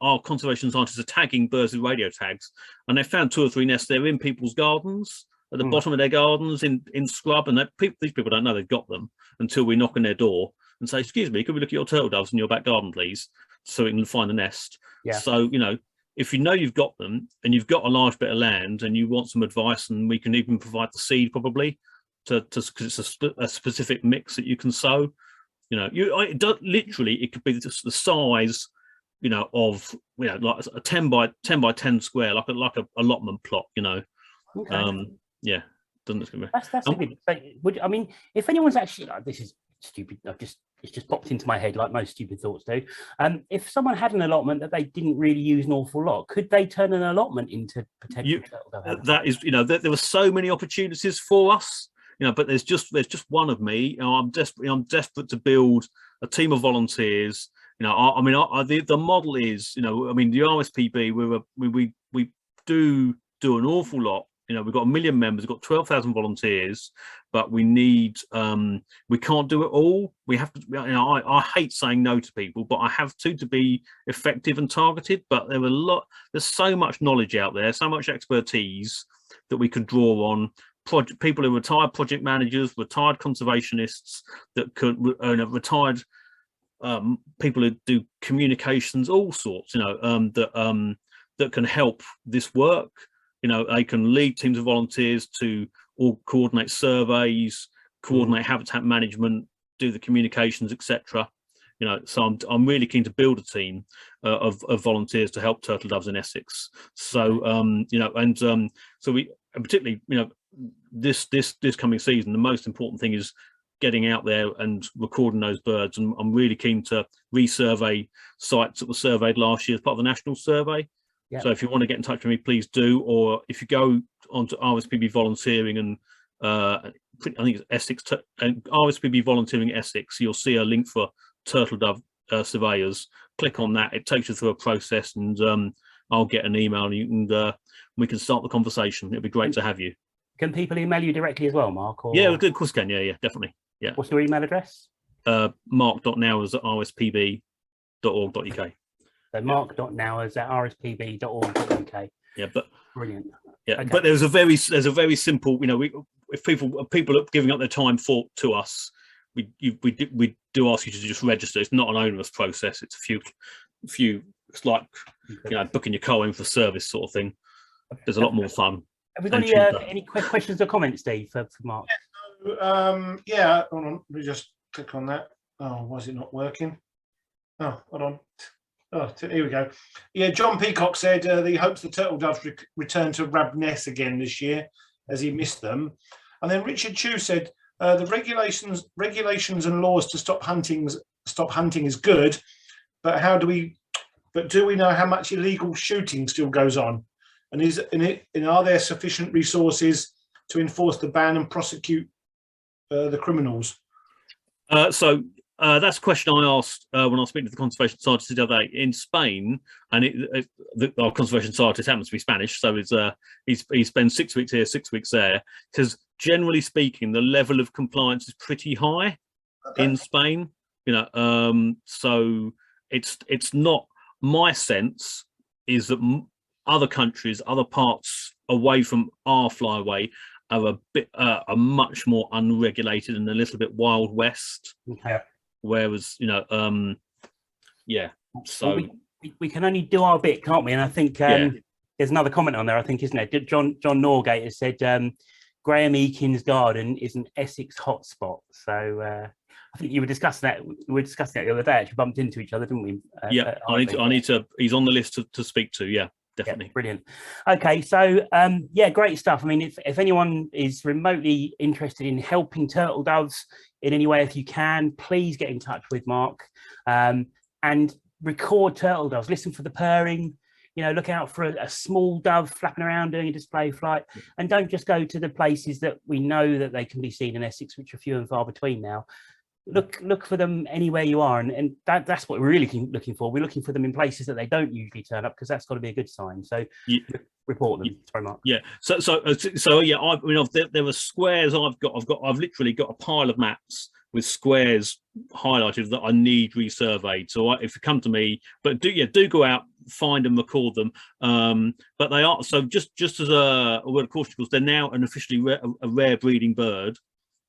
our conservation scientists are tagging birds with radio tags, and they found 2 or 3 nests there in people's gardens, at the bottom of their gardens in scrub, and these people don't know they've got them until we knock on their door and say, excuse me, could we look at your turtle doves in your back garden, please, so we can find the nest. So, you know, if you know you've got them and you've got a large bit of land and you want some advice, and we can even provide the seed probably because it's a specific mix that you can sow. You know, literally it could be just the size, you know, of, you know, like a 10 by 10 square, like a allotment plot, you know. Okay. Yeah, doesn't it? That's a good. I mean, if anyone's actually, this is stupid. It's just popped into my head like most stupid thoughts do. If someone had an allotment that they didn't really use an awful lot, could they turn an allotment into potential turtle dove? That is, you know, there were so many opportunities for us, you know, but there's just one of me. You know, I'm desperate to build a team of volunteers. You know, I mean, the model is, you know, I mean, the RSPB, we do an awful lot. You know, we've got 1 million members, we've got 12,000 volunteers, but we need, we can't do it all. We have to, you know, I hate saying no to people, but I have to be effective and targeted. But there's so much knowledge out there, so much expertise that we could draw on. People who are retired project managers, retired conservationists, that could, retired people who do communications, all sorts, you know, that can help this work. You know, they can lead teams of volunteers to all coordinate surveys, coordinate habitat management, do the communications, etc. You know, so I'm really keen to build a team of volunteers to help turtle doves in Essex. So you know, and so we, and particularly, you know, this coming season, the most important thing is getting out there and recording those birds. And I'm really keen to resurvey sites that were surveyed last year as part of the national survey. Yep. So if you want to get in touch with me, please do. Or if you go onto RSPB volunteering and I think it's Essex, and RSPB volunteering Essex, you'll see a link for turtle dove surveyors. Click on that; it takes you through a process, and I'll get an email, and you can we can start the conversation. It'd be great to have you. Can people email you directly as well, Mark? Or... Yeah, of course can. Yeah, definitely. Yeah. What's your email address? mark.nowers@rspb.org.uk. So mark.nowers@rspb.org.uk. Yeah, but brilliant. Yeah, okay. But there's a very simple, you know, if people are giving up their time to us, we do ask you to just register. It's not an onerous process. It's a few. It's like, you know, booking your car in for service sort of thing. There's a lot more fun. Have we got any questions or comments, Steve, for Mark? Yeah, hold on. Let me just click on that. Oh, why is it not working? Oh, hold on. Oh, here we go. Yeah, John Peacock said that he hopes the turtle doves return to Rabness again this year, as he missed them. And then Richard Chu said the regulations and laws to stop hunting is good, but do we know how much illegal shooting still goes on? And are there sufficient resources to enforce the ban and prosecute the criminals? So that's a question I asked when I was speaking to the conservation scientist the other day in Spain, and our conservation scientist happens to be Spanish, so he spends 6 weeks here, 6 weeks there. Because generally speaking, the level of compliance is pretty high in Spain. You know, so it's not, my sense is that other countries, other parts away from our flyway, are much more unregulated and a little bit Wild West. Okay. Whereas, you know, yeah. So well, we can only do our bit, can't we? And I think there's another comment on there, I think, isn't it? John Norgate has said Graham Eakins' garden is an Essex hotspot. So I I think you were discussing that. We were discussing that the other day. Actually, bumped into each other, didn't we? Yeah, I need to. He's on the list to speak to. Yeah, definitely. Yeah, brilliant. Okay, so yeah, great stuff. I mean, if anyone is remotely interested in helping turtle doves in any way, if you can, please get in touch with Mark and record turtle doves. Listen for the purring. You know, look out for a small dove flapping around doing a display flight, and don't just go to the places that we know that they can be seen in Essex, which are few and far between now. Look for them anywhere you are, and that's what we're really looking for. We're looking for them in places that they don't usually turn up, because that's got to be a good sign. So report them. Sorry, Mark. Yeah. So yeah. I mean, there were squares. I've literally got a pile of maps with squares highlighted that I need resurveyed. So if you come to me, but do go out, find and record them. But they are, so just as a word of caution, because they're now an officially a rare breeding bird.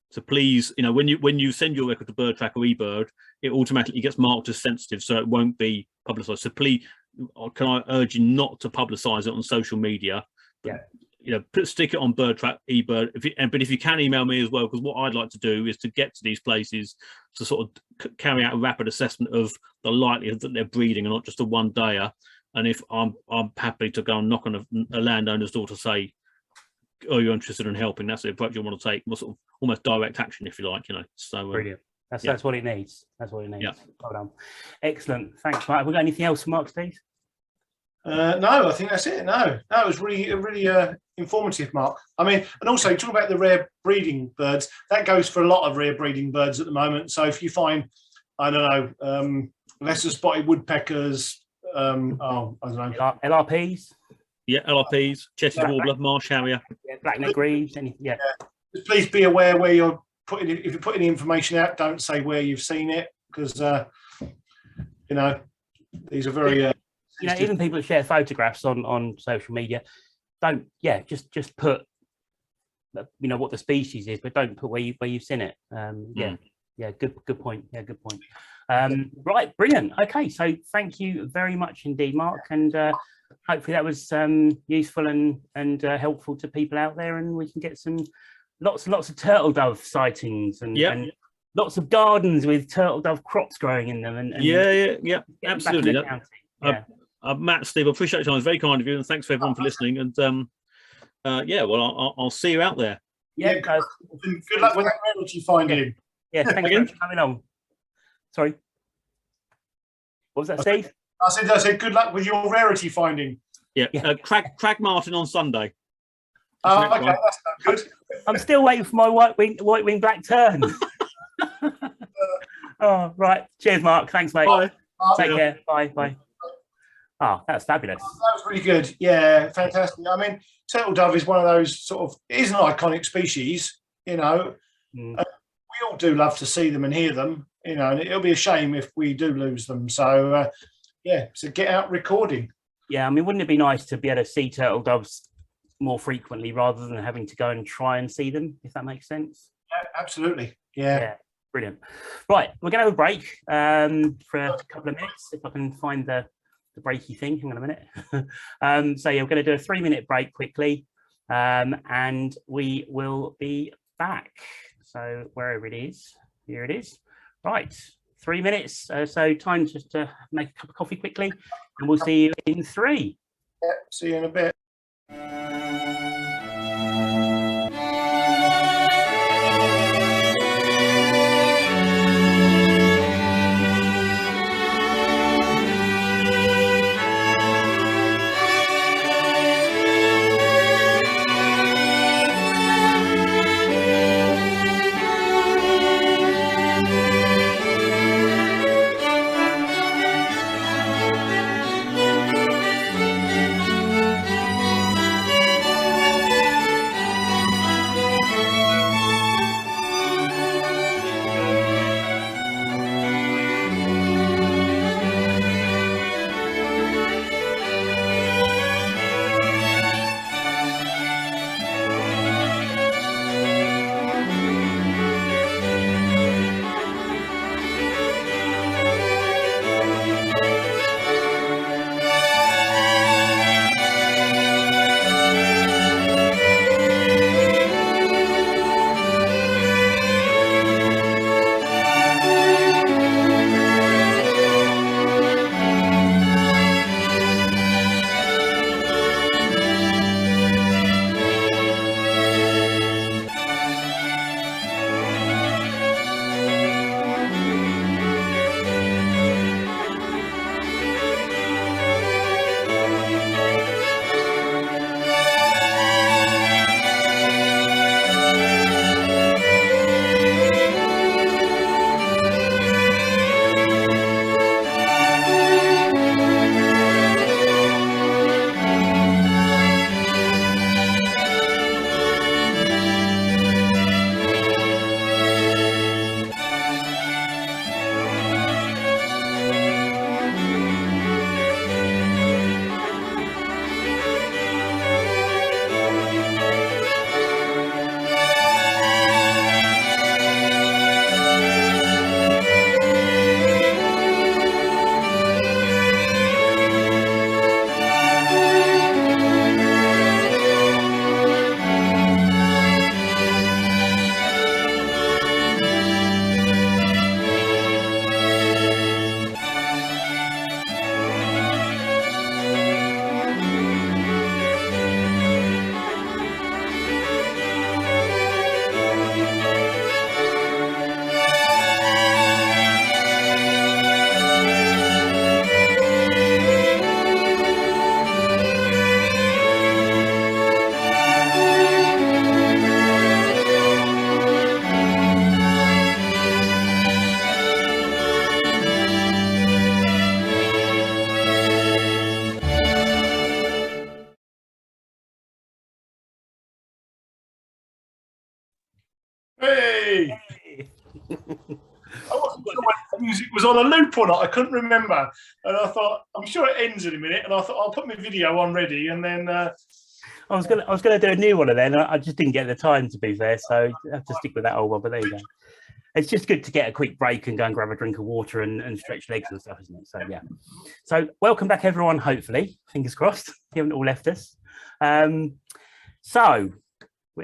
So please, you know, when you send your record to Bird Track or eBird, it automatically gets marked as sensitive, so it won't be publicised. So please, can I urge you not to publicise it on social media? Yeah. You know, stick it on Bird Track, eBird. But if you can email me as well, because what I'd like to do is to get to these places to sort of carry out a rapid assessment of the likelihood that they're breeding and not just a one-dayer. And if I'm happy to go and knock on a landowner's door to say, "Oh, you're interested in helping," that's the approach you want to take. Sort of almost direct action, if you like. You know. So brilliant. That's what it needs. That's what it needs. Yeah. Well done. Excellent. Thanks, Mark. Have we got anything else for Mark, Steve? No, I think that's it. No, it was really informative, Mark. I mean, and also talking about the rare breeding birds, that goes for a lot of rare breeding birds at the moment. So if you find, I don't know, lesser spotted woodpeckers, I don't know, LRPs. Yeah, LRPs, Chessy Warbler, Marsh Harrier, black-neck grebes. Just please be aware where you're putting it. If you're putting the information out, don't say where you've seen it, because you know, these are very. You know, even people that share photographs on social media, just put, you know, what the species is, but don't put where you've seen it. Good point. Yeah, good point. Right, brilliant. Okay, so thank you very much indeed, Mark, and hopefully that was useful and helpful to people out there, and we can get some lots and lots of turtle dove sightings and lots of gardens with turtle dove crops growing in them. And absolutely. Matt, Steve, I appreciate your time. It's very kind of you, and thanks for everyone for listening. And I'll see you out there. Yeah, good luck with that rarity finding. Yeah, thanks for coming on. Sorry, what was that, Steve? I said good luck with your rarity finding. Yeah. Crag Martin on Sunday. Oh, okay, that's good. I'm still waiting for my white wing black tern. Oh, right. Cheers, Mark. Thanks, mate. Bye. Take care. Bye. Oh, that's fabulous. That was really good. Yeah, fantastic. I mean, turtle dove is one of those sort of, it is an iconic species, you know. We all do love to see them and hear them, you know, and it'll be a shame if we do lose them. So, so get out recording. Yeah, I mean, wouldn't it be nice to be able to see turtle doves more frequently rather than having to go and try and see them, if that makes sense? Yeah, absolutely. Yeah. Brilliant. Right, we're going to have a break for a couple of minutes, if I can find the breaky thing. Hang on a minute. So yeah, we're going to do a 3-minute break quickly, and we will be back. So wherever it is, here it is. Right, 3 minutes. So time just to make a cup of coffee quickly, and we'll see you in 3. Yeah, see you in a bit. Hey! I wasn't sure whether the music was on a loop or not. I couldn't remember. And I thought, I'm sure it ends in a minute. And I thought, I'll put my video on ready. And then... I was gonna do a new one of them. I just didn't get the time, to be fair. So I have to stick with that old one. But there you go. It's just good to get a quick break and go and grab a drink of water and stretch legs and stuff, isn't it? So, yeah. So welcome back, everyone, hopefully. Fingers crossed. You haven't all left us. So,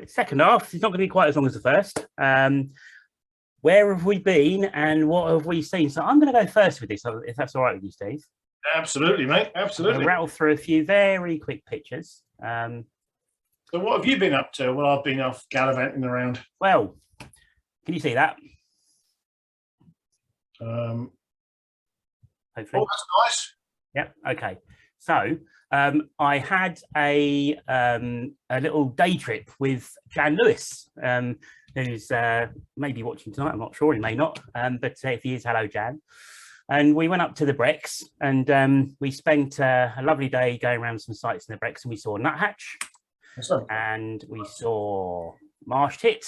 second half, it's not going to be quite as long as the first. Where have we been and what have we seen? So I'm going to go first with this, if that's all right with you, Steve. Absolutely, mate. Absolutely. I'll rattle through a few very quick pictures. So what have you been up to? Well, I've been off gallivanting around. Well, can you see that? Hopefully. Hopefully. Oh, that's nice. Yep. Okay. So I had a little day trip with Jan Lewis, who's maybe watching tonight. I'm not sure. He may not. But if he is, hello, Jan. And we went up to the Brecks and we spent a lovely day going around some sites in the Brecks, and we saw nuthatch and we saw marsh tit.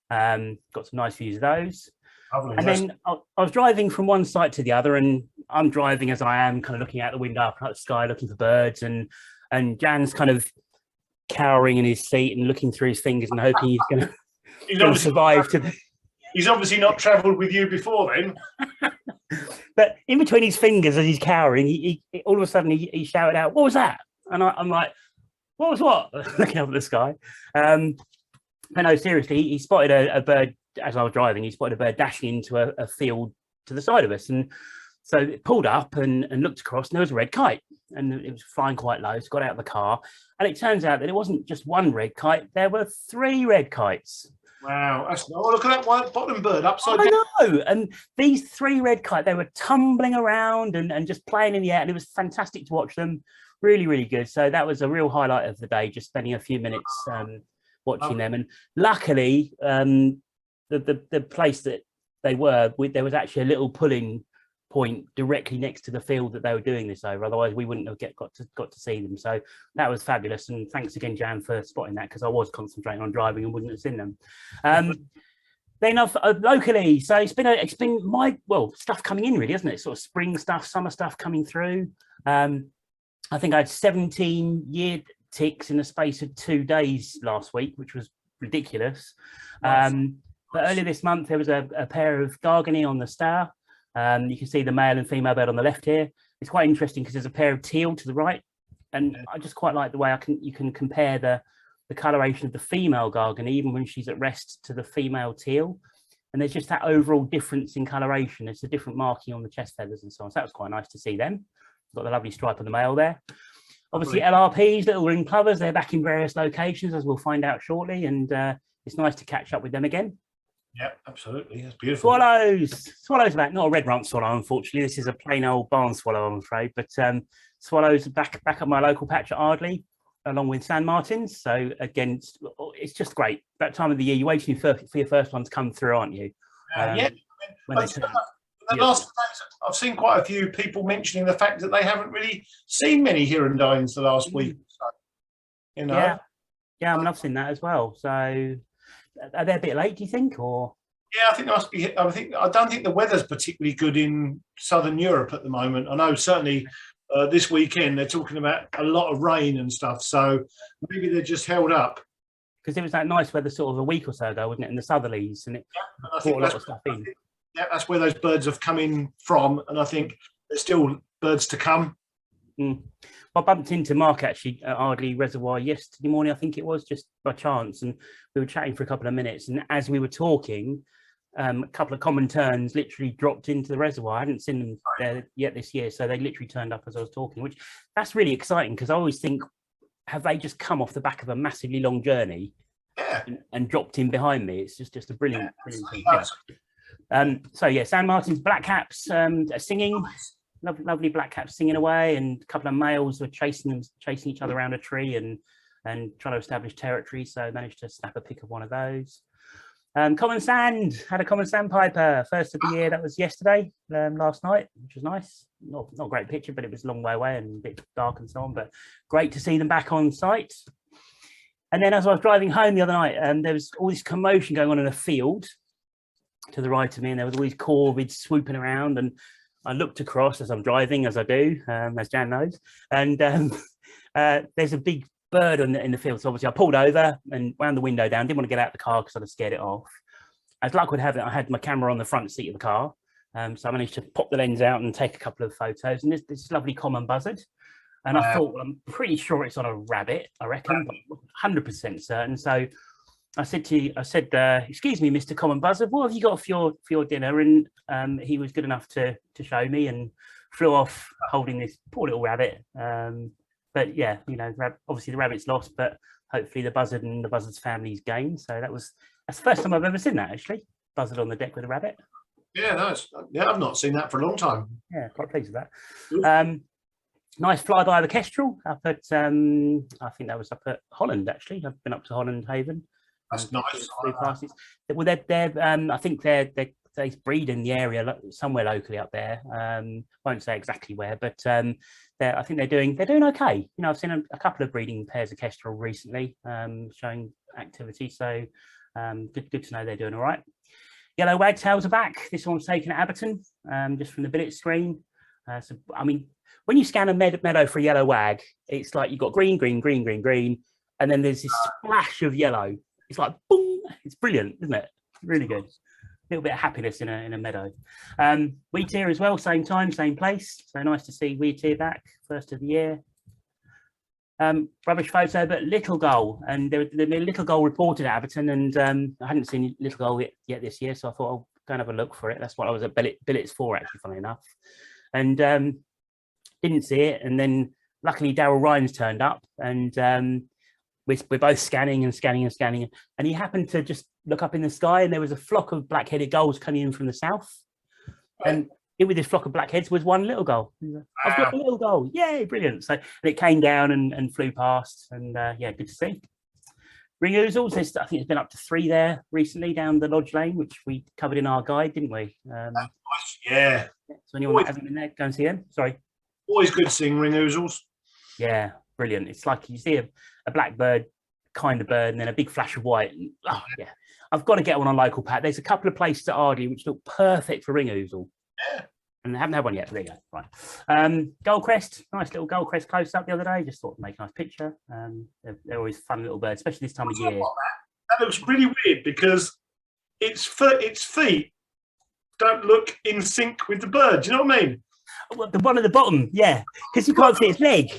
Got some nice views of those. Lovely. And then I was driving from one site to the other, and I'm driving as I am, kind of looking out the window up at the sky, looking for birds, and Jan's kind of cowering in his seat and looking through his fingers and hoping he's going to survive to the... He's obviously not travelled with you before then. But in between his fingers as he's cowering, he all of a sudden he shouted out, "What was that?" And I'm like, "What was what?" Looking up at the sky. But no, seriously, he spotted a bird as I was driving. He spotted a bird dashing into a field to the side of us, and so it pulled up and looked across, and there was a red kite, and it was flying quite low. So got out of the car, and it turns out that it wasn't just one red kite; there were 3 red kites. Wow, look at that white bottom bird upside down. I know, and these 3 red kite, they were tumbling around and just playing in the air, and it was fantastic to watch them. Really, really good. So that was a real highlight of the day, just spending a few minutes watching them. And luckily, the place that they were, there was actually a little pulling point directly next to the field that they were doing this over. Otherwise, we wouldn't have got to see them. So that was fabulous. And thanks again, Jan, for spotting that, because I was concentrating on driving and wouldn't have seen them. Then locally, so it's been stuff coming in, really, hasn't it? Sort of spring stuff, summer stuff coming through. I think I had 17 year ticks in the space of 2 days last week, which was ridiculous. Nice. But earlier this month, there was a pair of gargany on the star. You can see the male and female bird on the left here. It's quite interesting because there's a pair of teal to the right, and I just quite like the way you can compare the coloration of the female gargany, even when she's at rest, to the female teal, and there's just that overall difference in coloration. It's a different marking on the chest feathers and so on. So that was quite nice to see them. Got the lovely stripe on the male there. Obviously, LRPs, little ring plovers, they're back in various locations, as we'll find out shortly, and it's nice to catch up with them again. Yeah, absolutely. That's beautiful. Swallows back. Not a red rump swallow, unfortunately. This is a plain old barn swallow, I'm afraid. But swallows back up my local patch at Ardley, along with sand martins. So again, it's just great. That time of the year, you're waiting for your first one to come through, aren't you? Yeah. The last days, I've seen quite a few people mentioning the fact that they haven't really seen many hirundines the last week. So, you know. Yeah. I mean, I've seen that as well. So. Are they a bit late, do you think, or? Yeah, I think there must be. I don't think the weather's particularly good in southern Europe at the moment. I know certainly this weekend they're talking about a lot of rain and stuff. So maybe they're just held up. Because it was that nice weather sort of a week or so ago, wasn't it, in the southerlies, and it brought a lot of stuff in. Yeah, that's where those birds have come in from, and I think there's still birds to come. I bumped into Mark actually at Ardley Reservoir yesterday morning, I think it was, just by chance, and we were chatting for a couple of minutes, and as we were talking, a couple of common terns literally dropped into the reservoir. I hadn't seen them there yet this year, so they literally turned up as I was talking, which that's really exciting, because I always think, have they just come off the back of a massively long journey and dropped in behind me? It's just a brilliant thing. Yeah. So yeah, sand martins, black caps singing. Lovely black caps singing away, and a couple of males were chasing each other around a tree and trying to establish territory. So managed to snap a pic of one of those. Common sand, had a common sandpiper, first of the year. That was yesterday, last night, which was nice. Not a great picture, but it was a long way away and a bit dark and so on. But great to see them back on site. And then as I was driving home the other night, there was all this commotion going on in a field to the right of me, and there was all these corvids swooping around, and I looked across as I'm driving, as I do, as Jan knows, and there's a big bird in the field. So obviously I pulled over and wound the window down, didn't want to get out of the car because I'd have scared it off. As luck would have it, I had my camera on the front seat of the car, so I managed to pop the lens out and take a couple of photos, and this lovely common buzzard. And I thought, well, I'm pretty sure it's on a rabbit, I reckon, but 100% certain. So I said, excuse me, Mr. Common Buzzard, what have you got for your dinner? And he was good enough to show me, and flew off holding this poor little rabbit. But yeah, you know, obviously the rabbit's lost, but hopefully the buzzard and the buzzard's family's gained. So that's the first time I've ever seen that, actually. Buzzard on the deck with a rabbit. Yeah, nice. Yeah, I've not seen that for a long time. Yeah, quite pleased with that. Nice flyby of a Kestrel up at, I think that was up at Holland, actually. I've been up to Holland Haven. That's nice. Well, they're I think they breed in the area somewhere locally up there. Won't say exactly where, but I think they're doing okay. You know, I've seen a couple of breeding pairs of Kestrel recently, showing activity. So good to know they're doing all right. Yellow wagtails are back. This one's taken at Abberton, just from the billet screen. So I mean, when you scan a meadow for a yellow wag, it's like you've got green, green, green, green, green, and then there's this splash of yellow. It's like boom! It's brilliant, isn't it? Really good. A little bit of happiness in a meadow. Wheat ear as well, same time, same place. So nice to see wheat ear back, first of the year. Rubbish photo, but little gull, and there been a little gull reported at Abberton, and I hadn't seen little gull yet this year, so I thought I'll go and have a look for it. That's what I was at billets for, actually, funnily enough. And didn't see it, and then luckily Daryl Rhines turned up, and we're both scanning, and he happened to just look up in the sky, and there was a flock of black-headed gulls coming in from the south, and with this flock of blackheads was one little gull. I've got a little gull, yay, brilliant. So it came down and flew past, and yeah, good to see. Ring ouzels, I think there's been up to 3 there recently down the Lodge Lane, which we covered in our guide, didn't we? Yeah. So anyone that hasn't been there, go and see them. Sorry. Always good seeing ring ouzels. Yeah, brilliant. It's like you see a blackbird kind of bird, and then a big flash of white. And, oh yeah, I've got to get one on local pat. There's a couple of places at Ardley which look perfect for ring ouzel. Yeah. And I haven't had one yet. There you go. Right. Goldcrest, nice little Goldcrest close up the other day. Just thought to make a nice picture. They're always fun little birds, especially this time of year. That looks really weird because its feet don't look in sync with the bird. Do you know what I mean? Well, the one at the bottom, yeah, because you can't see its leg.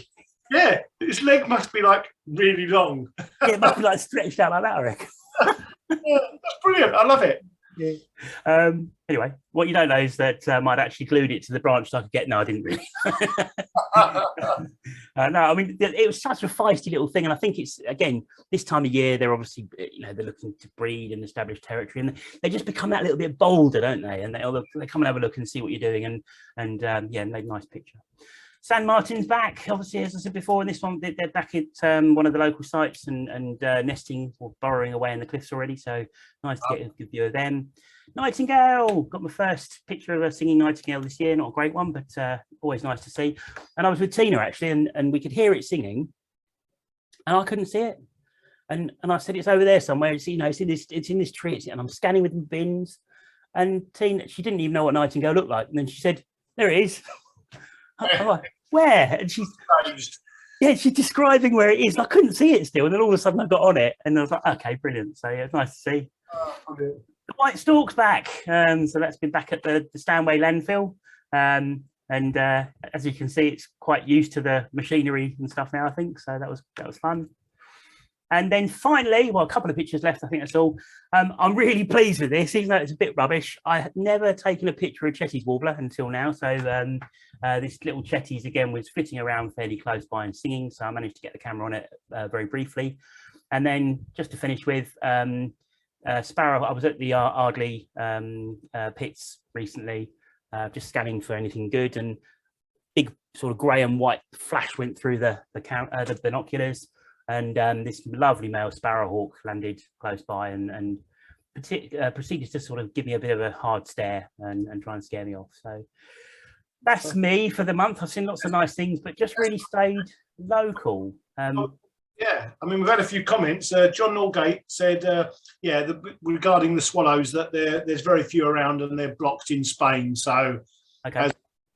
Yeah, its leg must be like really long. Yeah, it must be like stretched out like that, I reckon. Yeah, that's brilliant. I love it. Yeah. Anyway, what you don't know is that I'd actually glued it to the branch so I could get. No, I didn't really. No, I mean it was such a feisty little thing, and I think it's again this time of year they're obviously they're looking to breed and establish territory, and they just become that little bit bolder, don't they? And they come and have a look and see what you're doing, and yeah, made a nice picture. San Martin's back, obviously, as I said before, and this one they're back at one of the local sites and nesting or burrowing away in the cliffs already. So nice to get a good view of them. Nightingale, got my first picture of a singing nightingale this year. Not a great one, but always nice to see. And I was with Tina actually, and we could hear it singing, and I couldn't see it. And I said it's over there somewhere. It's it's in this tree. And I'm scanning with the bins. And Tina, she didn't even know what nightingale looked like. And then she said, "There it is." I'm like, where? And she's describing where it is. And I couldn't see it still. And then all of a sudden I got on it, and I was like, okay, brilliant. So yeah, it's nice to see. The white stork's back. So that's been back at the Stanway landfill. And as you can see, it's quite used to the machinery and stuff now, I think. So that was fun. And then finally, well, a couple of pictures left, I think that's all. I'm really pleased with this, even though it's a bit rubbish. I had never taken a picture of Chessy's warbler until now. So this little Chessy's, again, was flitting around fairly close by and singing. So I managed to get the camera on it very briefly. And then just to finish with Sparrow, I was at the Ardley pits recently, just scanning for anything good. And big sort of grey and white flash went through the binoculars. And this lovely male sparrowhawk landed close by and proceeded to sort of give me a bit of a hard stare and try and scare me off. So that's me for the month. I've seen lots of nice things, but just really stayed local. Yeah, I mean, we've had a few comments. John Norgate said, regarding the swallows, that there's very few around and they're blocked in Spain. So, Okay.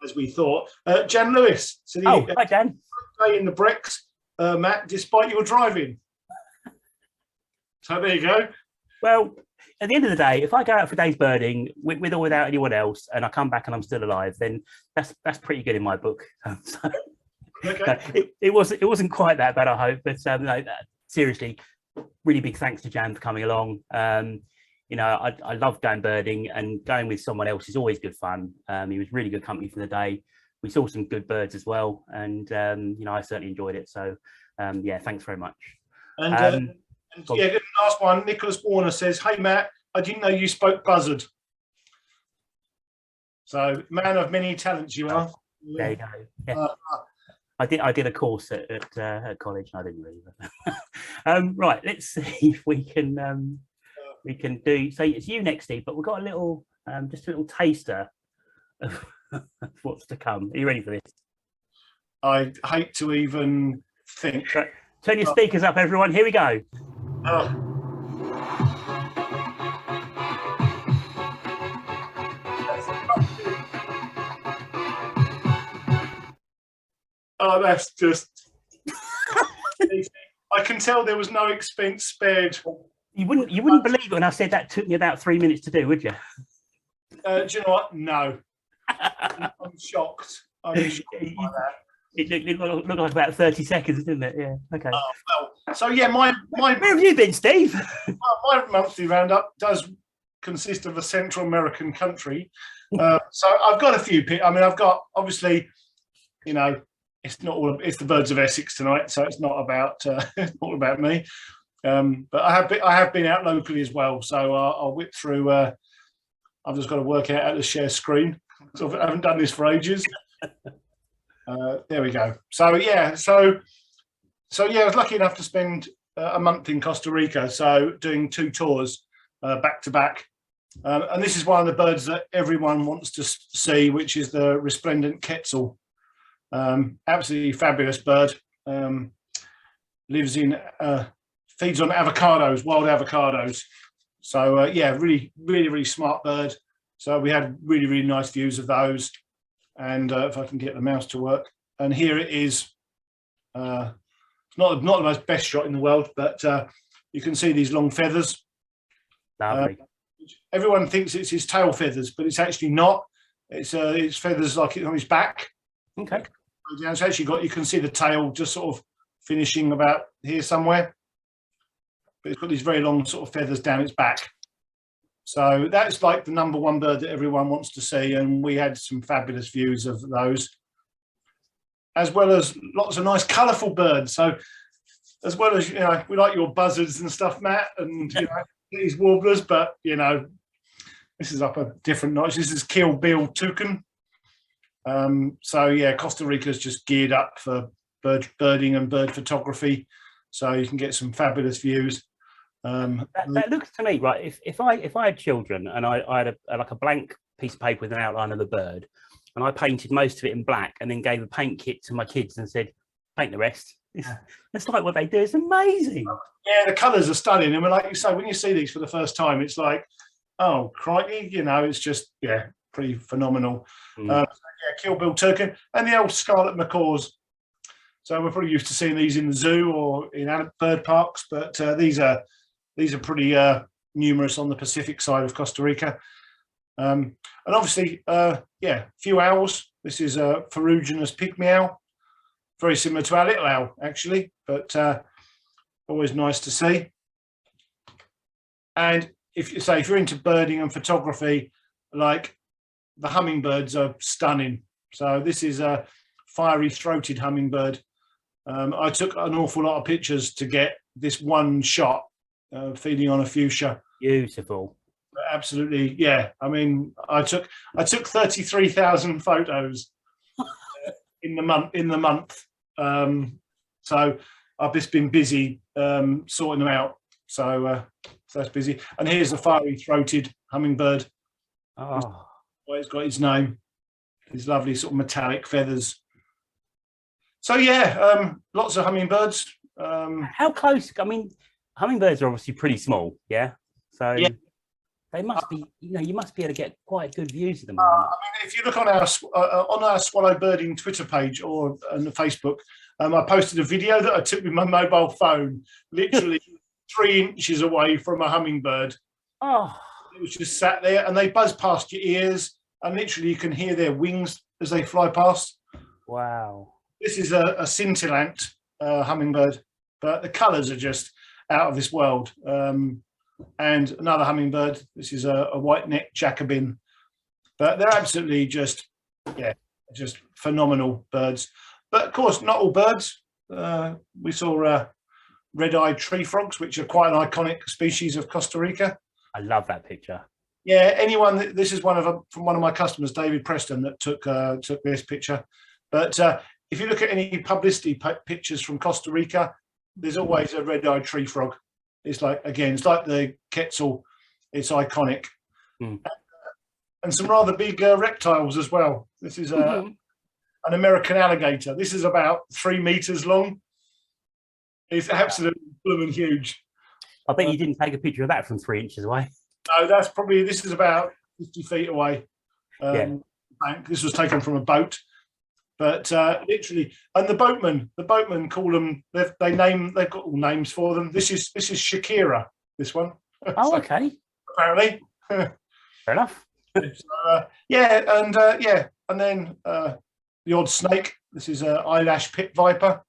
as we thought. Jan Lewis said, Hi, Jan. Stay in the bricks, Matt, despite your driving. So there you go. Well, at the end of the day, if I go out for days birding with or without anyone else, and I come back and I'm still alive, then that's pretty good in my book. So, Okay. it wasn't quite that bad, I hope. But no, seriously, really big thanks to Jan for coming along. You know, I love going birding, and going with someone else is always good fun. He was really good company for the day. We saw some good birds as well, and you know, I certainly enjoyed it. So yeah, thanks very much. And yeah, last one. Nicholas Warner says, "Hey Matt, I didn't know you spoke buzzard." So, man of many talents, you are. There you go. Yeah. I did a course at college, and I didn't really. Right, let's see if we can do. So it's you next, Steve, but we've got a little, just a little taster of what's to come. Are you ready for this? I hate to even think. Right. Turn your speakers up, everyone. Here we go. Oh, that's just. I can tell there was no expense spared. You wouldn't believe it when I said that took me about 3 minutes to do, would you? Do you know what? No. I'm shocked. I'm shocked by that. It looked like about 30 seconds, didn't it? Yeah. Okay. Well, so yeah, my Where have you been, Steve? my monthly roundup does consist of a Central American country. So I've got a few. I mean, I've got, obviously, you know, it's not all. It's the birds of Essex tonight, so it's not about it's not about me. But I have been out locally as well, so I'll whip through. I've just got to work out how to share screen. So I haven't done this for ages. There we go. So yeah, so yeah, I was lucky enough to spend a month in Costa Rica, so doing 2 tours back to back. And this is one of the birds that everyone wants to see, which is the Resplendent Quetzal. Absolutely fabulous bird. Lives in, feeds on avocados, wild avocados. So yeah, really smart bird. So we had really nice views of those. And if I can get the mouse to work, and here it is. It's not the most best shot in the world, but you can see these long feathers. Lovely. Everyone thinks it's his tail feathers, but it's actually not. It's feathers like it's on his back. Okay. It's actually you can see the tail just sort of finishing about here somewhere. But it's got these very long sort of feathers down its back. So that's like the #1 bird that everyone wants to see, and we had some fabulous views of those, as well as lots of nice colourful birds. So as well as, you know, we like your buzzards and stuff, Matt, and you know, these warblers, but you know, this is up a different notch. This is Kill-Bill toucan. So yeah, Costa Rica is just geared up for birding and bird photography, so you can get some fabulous views. That looks to me, right, if I had children and I had like a blank piece of paper with an outline of the bird, and I painted most of it in black and then gave a paint kit to my kids and said, paint the rest. It's like what they do. It's amazing. Yeah, the colours are stunning. And like you say, when you see these for the first time, it's like, oh, crikey, you know, it's just, yeah, pretty phenomenal. Yeah, Kill-Bill toucan and the old Scarlet Macaws. So we're probably used to seeing these in the zoo or in bird parks, but these are pretty numerous on the Pacific side of Costa Rica. And obviously, yeah, few owls. This is a ferruginous pygmy owl, very similar to our little owl, actually, but always nice to see. And if you're into birding and photography, like the hummingbirds are stunning. So this is a fiery throated hummingbird. I took an awful lot of pictures to get this one shot, feeding on a fuchsia. Beautiful. Absolutely, yeah. I mean, I took 33,000 photos in the month. So I've just been busy sorting them out. So that's busy. And here's a fiery throated hummingbird. Oh, Well, it's got its name. These lovely sort of metallic feathers. So yeah, lots of hummingbirds. How close? I mean, hummingbirds are obviously pretty small, yeah. So Yeah. they must be, you must be able to get quite good views of them. I mean, if you look on our swallow birding Twitter page or on Facebook, I posted a video that I took with my mobile phone, literally 3 inches away from a hummingbird. Oh, it was just sat there, and they buzz past your ears, and literally you can hear their wings as they fly past. wow. This is a scintillant hummingbird, but the colours are just out of this world. And another hummingbird. This is a white-necked Jacobin, but they're absolutely just phenomenal birds. But of course, not all birds. We saw red-eyed tree frogs, which are quite an iconic species of Costa Rica. I love that picture. Yeah, this is from one of my customers, David Preston, that took this picture. But if you look at any publicity pictures from Costa Rica, there's always a red-eyed tree frog. It's like the Quetzal. It's iconic. And some rather big reptiles as well. This is an American alligator. This is about 3 meters long. It's absolutely blooming huge. I bet you didn't take a picture of that from 3 inches away. No, this is about 50 feet away. This was taken from a boat. But literally, and the boatmen call them. They've got all names for them. This is Shakira. This one. Oh, okay. Apparently. Fair enough. So, and then the odd snake. This is an eyelash pit viper.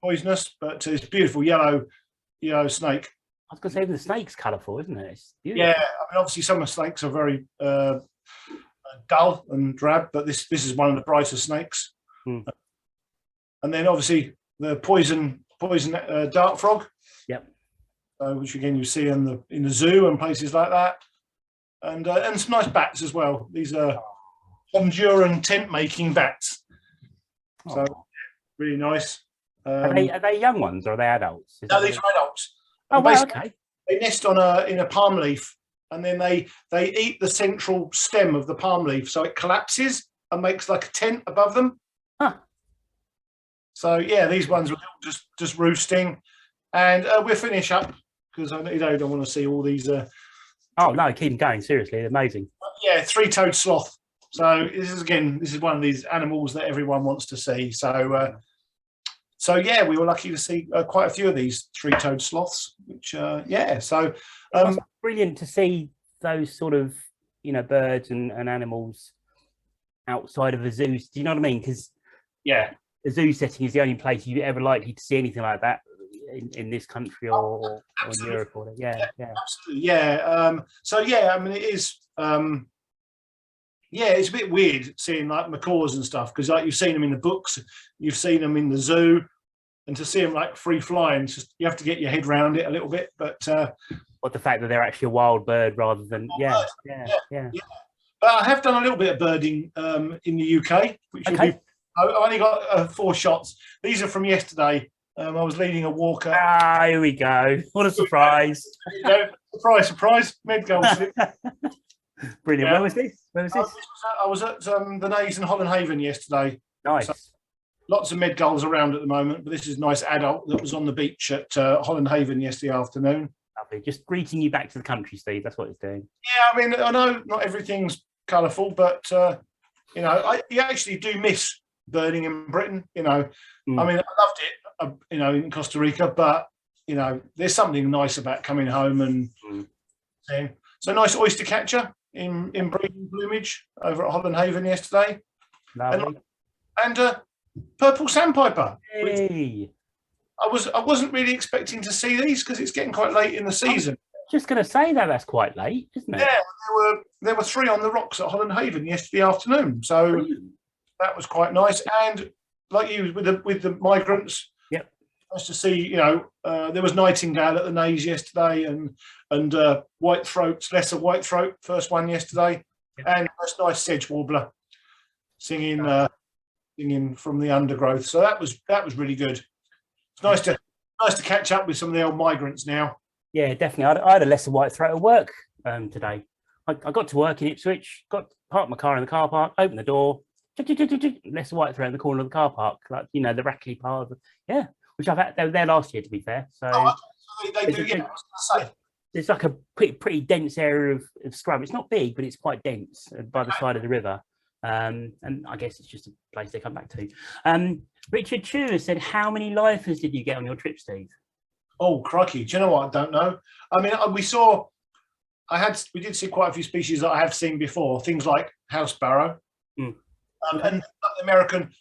Poisonous, but it's beautiful yellow snake. I was going to say the snake's colourful, isn't it? It's beautiful. Yeah, I mean, obviously some of the snakes are very dull and drab, but this is one of the brighter snakes. And then obviously the poison dart frog. Yep. Which again you see in the zoo and places like that, and some nice bats as well. These are Honduran tent making bats. So really nice. Are they young ones or are they adults? No, these are adults. Oh, wow, okay. They nest in a palm leaf, and then they eat the central stem of the palm leaf, so it collapses and makes like a tent above them. Huh. So yeah, these ones were just roosting, and we'll finish up because I don't want to see all these. Oh no, keep them going. Seriously, they're amazing. Yeah, 3-toed sloth. So this is one of these animals that everyone wants to see. So yeah, we were lucky to see quite a few of these 3-toed sloths, which so it's brilliant to see those sort of birds and animals outside of a zoo. Do you know what I mean? Because the zoo setting is the only place you're ever likely to see anything like that in this country or Europe. Absolutely, yeah. So yeah, I mean, it is. It's a bit weird seeing like macaws and stuff because like you've seen them in the books, you've seen them in the zoo, and to see them like free flying, you have to get your head around it a little bit. But the fact that they're actually a wild bird rather than yeah. But I have done a little bit of birding in the UK, which will be. I've only got 4 shots. These are from yesterday. I was leading a walk up. Ah, here we go. What a surprise! Surprise! Med-gold slip. Brilliant. Where was this? I was at the Nays in Holland Haven yesterday. Nice. So, lots of med-gulls around at the moment, but this is a nice adult that was on the beach at Holland Haven yesterday afternoon. Lovely. Just greeting you back to the country, Steve. That's what it's doing. Yeah, I mean, I know not everything's colourful, but you actually do miss birding in Britain. I mean, I loved it, in Costa Rica, but there's something nice about coming home and seeing. So nice oyster catcher in breeding plumage over at Holland Haven yesterday. Lovely. And purple sandpiper. Hey. I wasn't really expecting to see these because it's getting quite late in the season. Just going to say that's quite late, isn't it? Yeah, there were 3 on the rocks at Holland Haven yesterday afternoon, so that was quite nice. And like you with the migrants, nice to see. There was Nightingale at the Nays yesterday, and white throats, lesser white throat, first one yesterday, and that's nice sedge warbler singing from the undergrowth. So that was really good. It's nice to catch up with some of the old migrants now. Yeah, definitely. I had a lesser white throat at work today. I got to work in Ipswich, parked my car in the car park, opened the door, lesser white throat in the corner of the car park, like the rackety part of it. Yeah, which I've had. They were there last year, to be fair. So they do. Yeah, I was going to say. there's like a pretty dense area of scrub. It's not big, but it's quite dense by the side of the river. And I guess it's just a place they come back to. Richard Chu has said, how many lifers did you get on your trip, Steve? Oh, crikey. Do you know what? I don't know. I mean, we did see quite a few species that I have seen before, things like house sparrow. And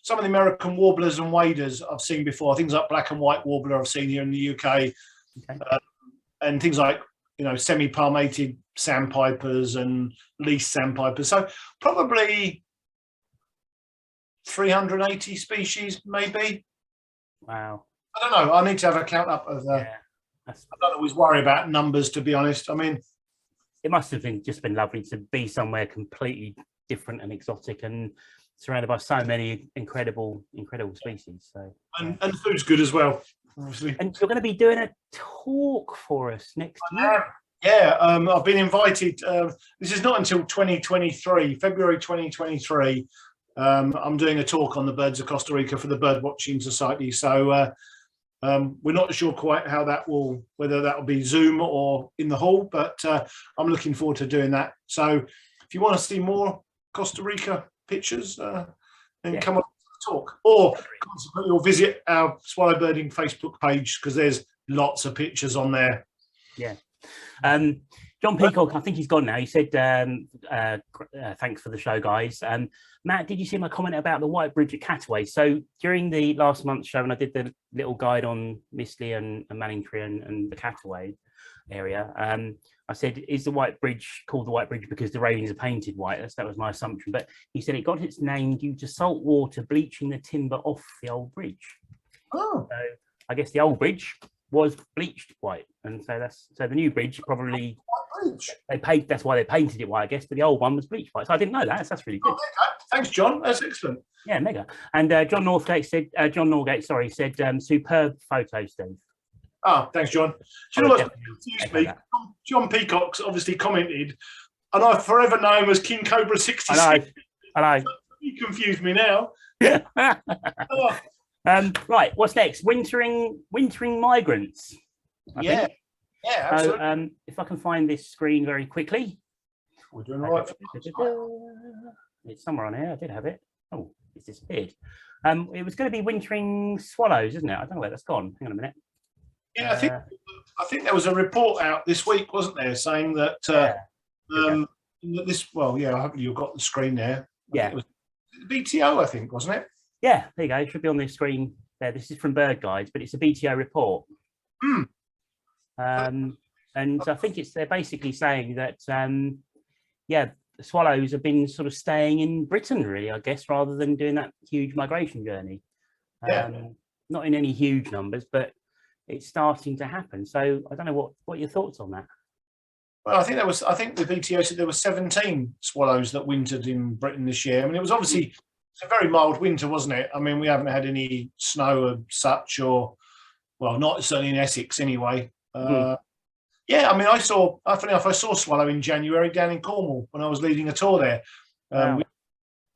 some of the American warblers and waders I've seen before, things like black and white warbler I've seen here in the UK. Okay. And things like, semi-palmated sandpipers and least sandpipers. So probably 380 species, maybe. Wow. I don't know. I need to have a count up of I don't always worry about numbers, to be honest. I mean, it must have just been lovely to be somewhere completely different and exotic and surrounded by so many incredible species. So and the food's good as well, obviously. And you're going to be doing a talk for us next year. Yeah, I've been invited. This is not until 2023, February 2023. I'm doing a talk on the birds of Costa Rica for the Birdwatching Society. So we're not sure quite whether that will be Zoom or in the hall, but I'm looking forward to doing that. So if you want to see more Costa Rica pictures, then come on to the talk, or consequently, you'll visit our swallow birding Facebook page because there's lots of pictures on there. Yeah. John Peacock, I think he's gone now. He said, thanks for the show, guys. Matt, did you see my comment about the White Bridge at Cataway? So during the last month's show, when I did the little guide on Mistley and Manningtree and the Cataway area, I said, is the White Bridge called the White Bridge because the railings are painted white? That was my assumption. But he said it got its name due to salt water bleaching the timber off the old bridge. Oh. So I guess the old bridge was bleached white, and so the new bridge probably that's why they painted it white, I guess, but the old one was bleached white. So I didn't know that. That's really good. Thanks, John. That's excellent. Yeah, mega. And John Norgate said superb photo, Steve. Oh, thanks, John. Do you know what confused me? John Peacock's obviously commented, and I forever know him as King Cobra 66. I know. You confused me now. Yeah. Right, what's next? Wintering migrants. Yeah, absolutely. So, if I can find this screen very quickly. We're doing all right. It's somewhere on here. I did have it. Oh, it's disappeared. It was going to be wintering swallows, isn't it? I don't know where that's gone. Hang on a minute. Yeah, I think there was a report out this week, wasn't there, saying that hopefully you've got the screen there. Yeah. It was BTO, I think, wasn't it? Yeah, there you go. It should be on the screen there. This is from Bird Guides, but it's a BTO report. And I think they're basically saying that, the swallows have been sort of staying in Britain, really, I guess, rather than doing that huge migration journey. Not in any huge numbers, but it's starting to happen. So I don't know what are your thoughts on that? Well, I think the BTO said there were 17 swallows that wintered in Britain this year. I mean, it was obviously it's a very mild winter, wasn't it? I mean, we haven't had any snow of such, not certainly in Essex anyway. Yeah, I mean, I saw swallow in January down in Cornwall when I was leading a tour there. Wow.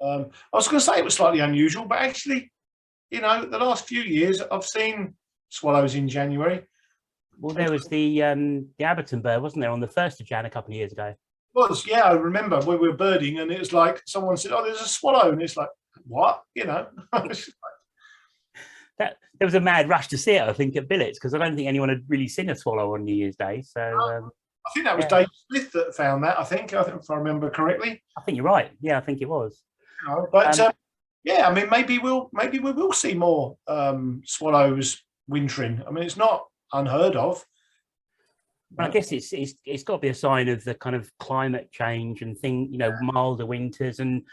I was going to say it was slightly unusual, but actually, the last few years I've seen swallows in January. Well, there was the Abberton bird, wasn't there, on the 1st of Jan a couple of years ago? It was, yeah, I remember when we were birding and it was like someone said, oh, there's a swallow. And it's like, what? There was a mad rush to see it, I think, at Billets, because I don't think anyone had really seen a swallow on New Year's Day. So I think that was Dave Smith that found that, I think if I remember correctly. I think you're right. Yeah, I think it was. But I mean, maybe we will see more swallows wintering. I mean, it's not unheard of. I guess it's got to be a sign of the kind of climate change and milder winters. And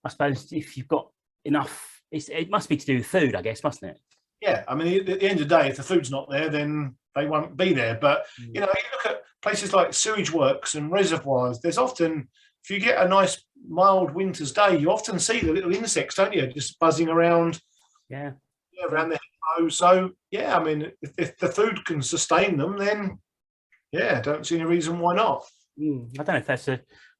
I suppose if you've got enough, it must be to do with food, I guess, mustn't it? Yeah, I mean, at the end of the day, if the food's not there, then they won't be there. But you look at places like sewage works and reservoirs. There's often, if you get a nice mild winter's day, you often see the little insects, don't you, just buzzing around. Yeah, around the hippo. So yeah, I mean, if the food can sustain them, then I don't see any reason why not. I don't know if that's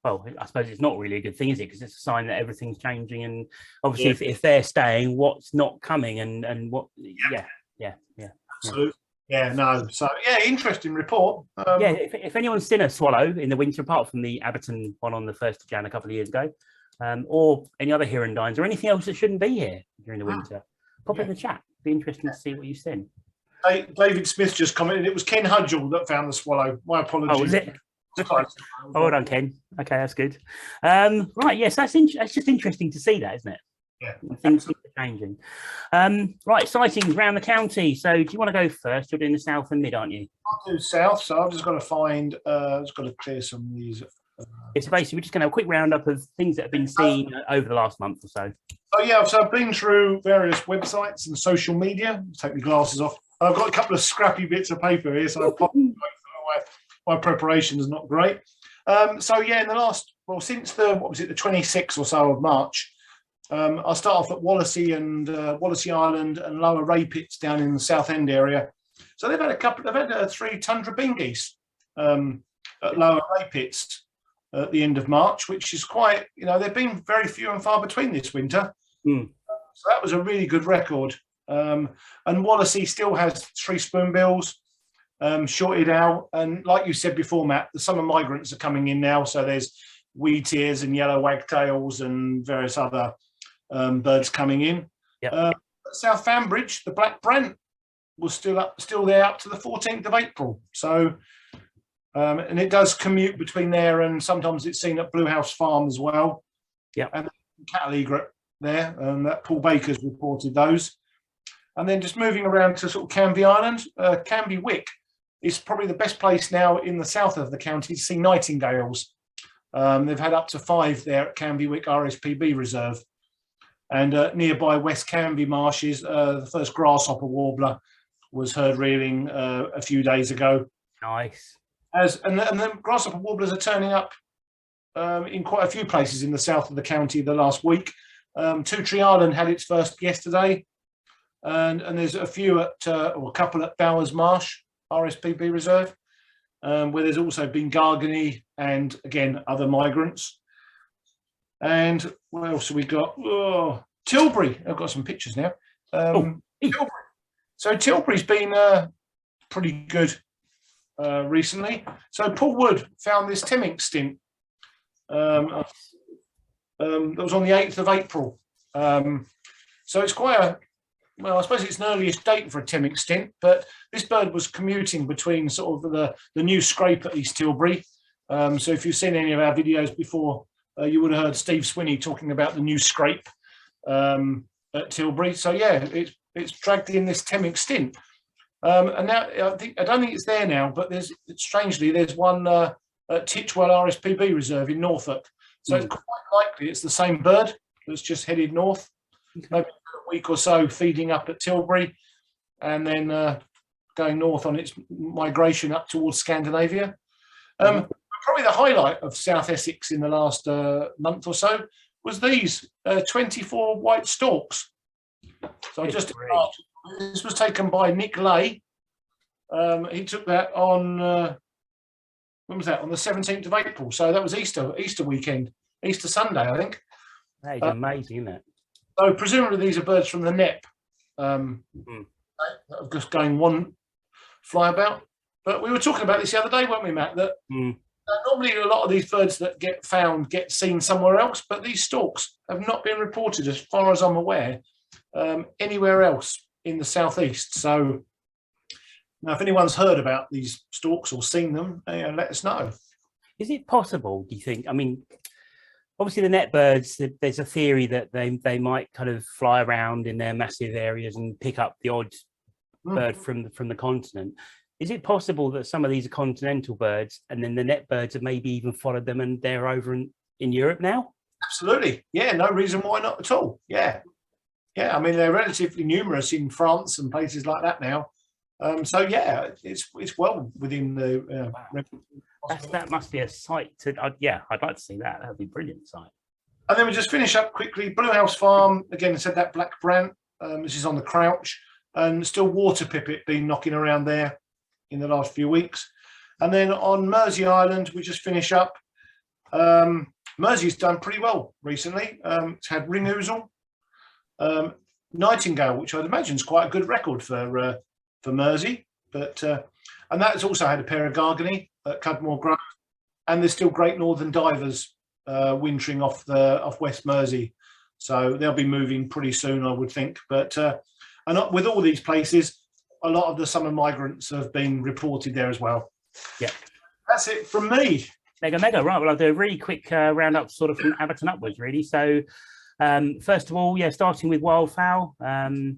I suppose it's not really a good thing, is it? Because it's a sign that everything's changing, and obviously if they're staying, what's not coming, and what? Yeah. Absolutely. Yeah, no. So yeah, interesting report. Yeah, if anyone's seen a swallow in the winter, apart from the Abberton one on the 1st of Jan a couple of years ago, or any other hirundines or anything else that shouldn't be here during the winter, pop it in the chat. Be interesting to see what you've seen. David Smith just commented it was Ken Hudgell that found the swallow. My apologies. Oh, was it? Oh, well done, Ken. Okay, that's good. Right, yes, that's just interesting to see that, isn't it? Yeah, things are changing. Right, sightings around the county. So, do you want to go first? You're doing the south and mid, aren't you? I'll do south. So I've just got to find. Just got to clear some of these. It's basically we're just going to have a quick roundup of things that have been seen over the last month or so. Oh yeah, so I've been through various websites and social media. Take my glasses off. I've got a couple of scrappy bits of paper here, so my preparation is not great. So yeah, in the last, well, since the 26th or so of March, I'll start off at Wallasey and Wallasey Island and Lower Ray Pits down in the South End area. So they've had 3 tundra bean geese at Lower Ray Pits at the end of March, which is quite, they've been very few and far between this winter. So that was a really good record. And Wallasey still has 3 spoonbills, shorted out. And like you said before, Matt, the summer migrants are coming in now. So there's wheatears and yellow wagtails and various other birds coming in. Yep. South Fambridge, the black brant was still there up to the 14th of April. So, and it does commute between there, and sometimes it's seen at Blue House Farm as well. Yeah, and cattle egret there, and that Paul Baker's reported those. And then just moving around to sort of Canvey Island, Canvey Wick is probably the best place now in the south of the county to see nightingales. They've had up to 5 there at Canvey Wick RSPB Reserve. And nearby West Canvey marshes, the first Grasshopper Warbler was heard reeling a few days ago. Nice. And the Grasshopper Warblers are turning up in quite a few places in the south of the county the last week. Two Tree Island had its first yesterday. And there's a few or a couple at Bowers Marsh RSPB Reserve, where there's also been Gargany and, again, other migrants. And what else have we got? Oh, Tilbury. I've got some pictures now. Tilbury. So Tilbury's been pretty good recently. So Paul Wood found this Temmink stint. That was on the 8th of April. So it's quite I suppose it's an earliest date for a Temmink stint, but this bird was commuting between sort of the new scrape at East Tilbury. So if you've seen any of our videos before, you would have heard Steve Swinney talking about the new scrape at Tilbury. So yeah, it's dragged in this Temmink stint. And now I don't think it's there now, but there's one at Titchwell RSPB Reserve in Norfolk. So it's quite likely it's the same bird that's just headed north. Maybe a week or so feeding up at Tilbury, and then going north on its migration up towards Scandinavia. Probably the highlight of South Essex in the last month or so was these 24 white storks. So this was taken by Nick Lay. He took that on when was that? On the 17th of April. So that was Easter weekend, Easter Sunday, I think. That is amazing, isn't it? So presumably these are birds from the NEP, just going one flyabout. But we were talking about this the other day, weren't we, Matt? That normally a lot of these birds that get found get seen somewhere else, but these storks have not been reported, as far as I'm aware, anywhere else in the southeast. So now, if anyone's heard about these storks or seen them, let us know. Is it possible, do you think? I mean, obviously the net birds, there's a theory that they might kind of fly around in their massive areas and pick up the odd bird from the continent. Is it possible that some of these are continental birds and then the net birds have maybe even followed them and they're over in Europe now? Absolutely. Yeah, no reason why not at all. Yeah. Yeah, I mean, they're relatively numerous in France and places like that now. So, yeah, it's well within the... that must be a sight to... I'd like to see that. That would be a brilliant sight. And then we just finish up quickly. Blue House Farm, again, I said that black brant. This is on the Crouch. And still water pipit been knocking around there in the last few weeks. And then on Mersey Island, we just finish up. Mersey's done pretty well recently. It's had ring ouzel. Nightingale, which I'd imagine is quite a good record for Mersey. But and that's also had a pair of Gargany at Cudmore Grove, and there's still Great Northern Divers wintering off West Mersey, so they'll be moving pretty soon, I would think. But and with all these places, a lot of the summer migrants have been reported there as well. Yeah, that's it from me. Mega. Right, well, I'll do a really quick roundup, sort of from Abberton upwards, really. So, first of all, yeah, starting with Wildfowl.